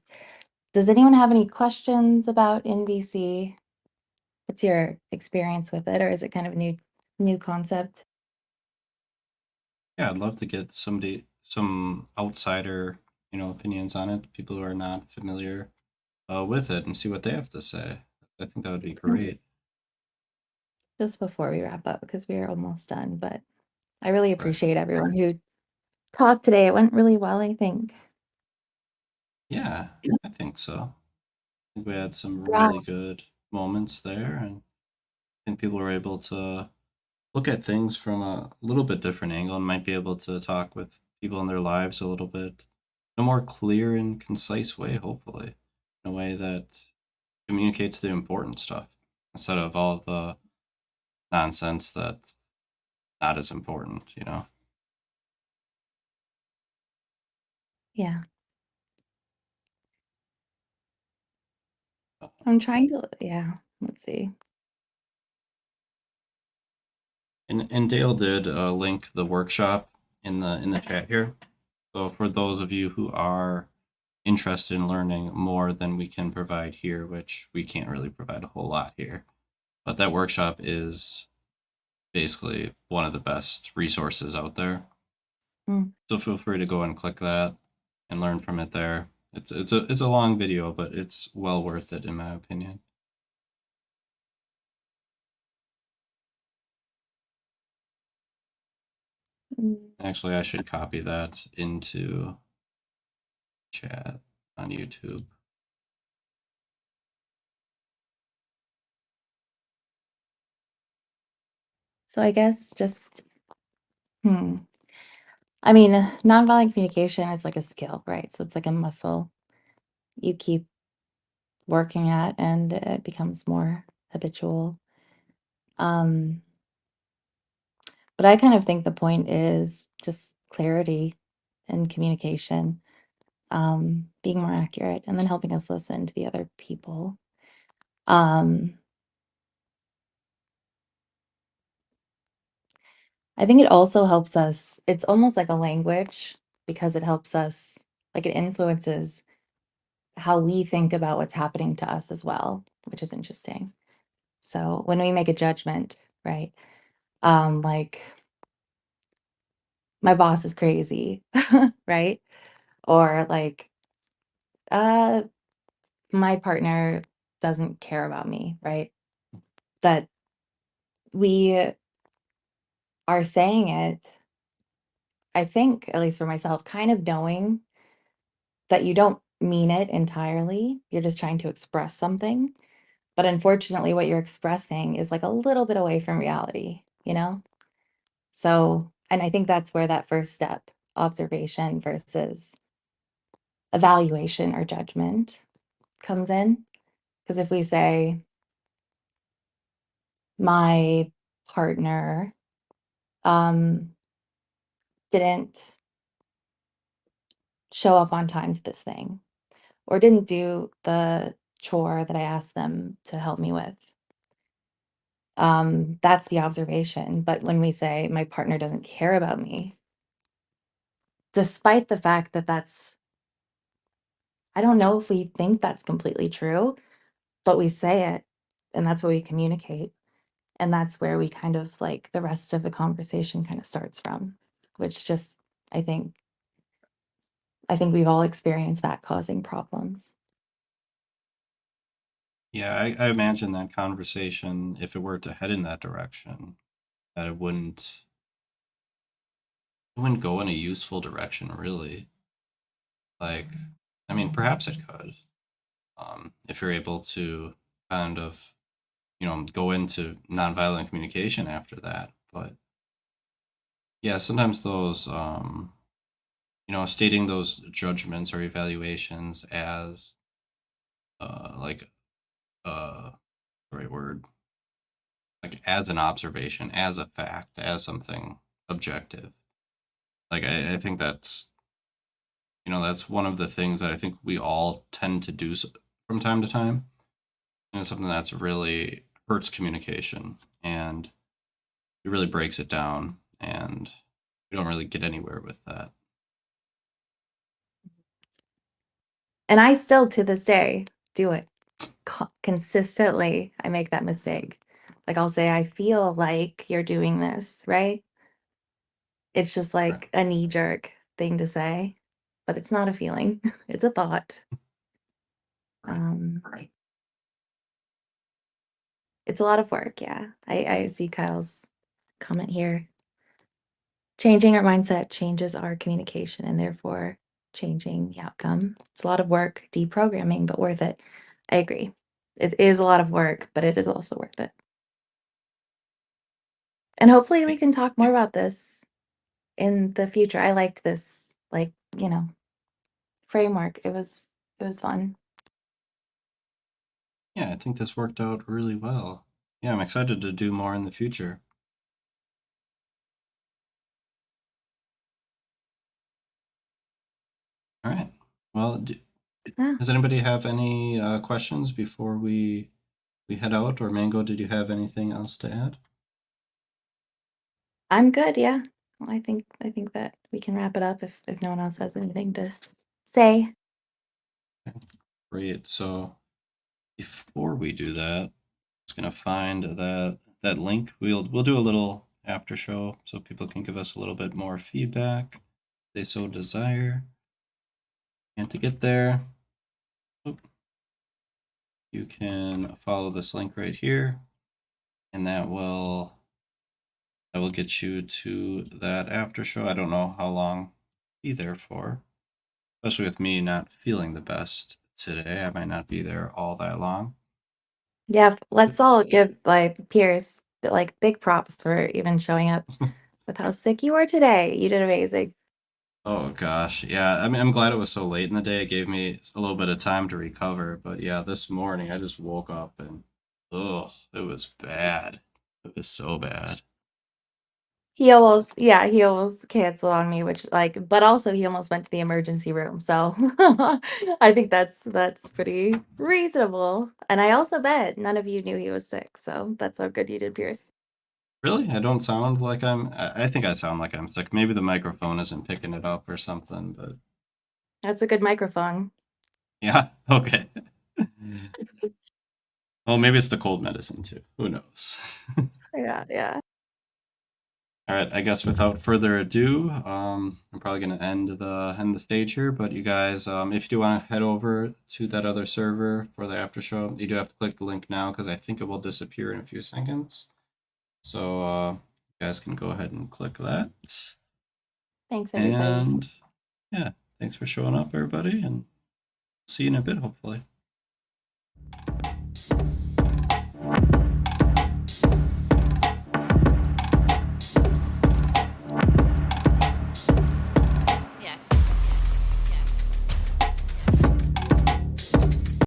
Does anyone have any questions about NVC? What's your experience with it, or is it kind of a new concept? Yeah, I'd love to get some outsider, opinions on it, people who are not familiar with it, and see what they have to say. I think that would be great. Just before we wrap up, because we are almost done, but I really Right. appreciate everyone who talked today. It went really well, I think. Yeah, I think so. I think we had some Yeah. really good moments there, and I think people were able to look at things from a little bit different angle and might be able to talk with people in their lives a little bit in a more clear and concise way, hopefully, in a way that communicates the important stuff instead of all the nonsense that's not as important. Yeah. I'm trying to, yeah, let's see. And Dale did link the workshop in the chat here. So for those of you who are interested in learning more than we can provide here, which we can't really provide a whole lot here, but that workshop is basically one of the best resources out there. Mm. So feel free to go and click that and learn from it there. It's a long video, but it's well worth it in my opinion. Mm. Actually, I should copy that into chat on YouTube. So I guess just, I mean, nonviolent communication is like a skill, right? So it's like a muscle you keep working at and it becomes more habitual. Um, but I kind of think the point is just clarity and communication, being more accurate, and then helping us listen to the other people. Um, I think it also helps us, it's almost like a language because it helps us, like it influences how we think about what's happening to us as well, which is interesting. So when we make a judgment, right? Like my boss is crazy, right? Or like uh my partner doesn't care about me, right? That we are saying it, I think, at least for myself, kind of knowing that you don't mean it entirely. You're just trying to express something. But unfortunately, what you're expressing is like a little bit away from reality, you know? So, and I think that's where that first step, observation versus evaluation or judgment, comes in. Because if we say, my partner um, didn't show up on time to this thing, or didn't do the chore that I asked them to help me with. That's the observation. But when we say my partner doesn't care about me, despite the fact that I don't know if we think that's completely true, but we say it and that's what we communicate. And that's where we kind of like the rest of the conversation kind of starts from, which just, I think, I think we've all experienced that causing problems. Yeah, I imagine that conversation, if it were to head in that direction, that it wouldn't wouldn't go in a useful direction, really. Like, I mean, perhaps it could, if you're able to kind of, go into nonviolent communication after that. But yeah, sometimes those, stating those judgments or evaluations as, like, the right word, like as an observation, as a fact, as something objective. Like, I think that's one of the things that I think we all tend to do from time to time. And it's something that's really hurts communication and it really breaks it down. And we don't really get anywhere with that. And I still, to this day, do it consistently. I make that mistake. Like, I'll say, I feel like you're doing this, right? It's just Right. like a knee jerk thing to say, but it's not a feeling, it's a thought. Right. Right. It's a lot of work, yeah. I see Kyle's comment here. Changing our mindset changes our communication and therefore changing the outcome. It's a lot of work, deprogramming, but worth it. I agree. It is a lot of work, but it is also worth it. And hopefully we can talk more about this in the future. I liked this, like, framework. It was fun. Yeah, I think this worked out really well. Yeah, I'm excited to do more in the future. All right. Well, Yeah. does anybody have any questions before we head out? Or Mango, did you have anything else to add? I'm good, yeah. Well, I think that we can wrap it up if no one else has anything to say. Great. So before we do that, I'm just gonna find that link. We'll do a little after show so people can give us a little bit more feedback if they so desire. And to get there, you can follow this link right here, and that will get you to that after show. I don't know how long be there for, especially with me not feeling the best today. I might not be there all that long. Yeah, let's all give like Pierce like big props for even showing up with how sick you are today. You did amazing. Oh gosh, yeah. I mean, I'm glad it was so late in the day. It gave me a little bit of time to recover. But yeah, this morning I just woke up and it was bad. It was so bad. He almost canceled on me, which like, but also he almost went to the emergency room. So I think that's pretty reasonable. And I also bet none of you knew he was sick. So that's how good you did, Pierce. Really? I don't sound like I think I sound like I'm sick. Maybe the microphone isn't picking it up or something, but That's a good microphone. yeah, okay. Well, maybe it's the cold medicine too. Who knows? Yeah. All right, I guess without further ado, I'm probably going to end the stage here. But you guys, if you do want to head over to that other server for the after show, you do have to click the link now because I think it will disappear in a few seconds. So you guys can go ahead and click that. Thanks, everybody. And yeah, thanks for showing up, everybody, and see you in a bit, hopefully.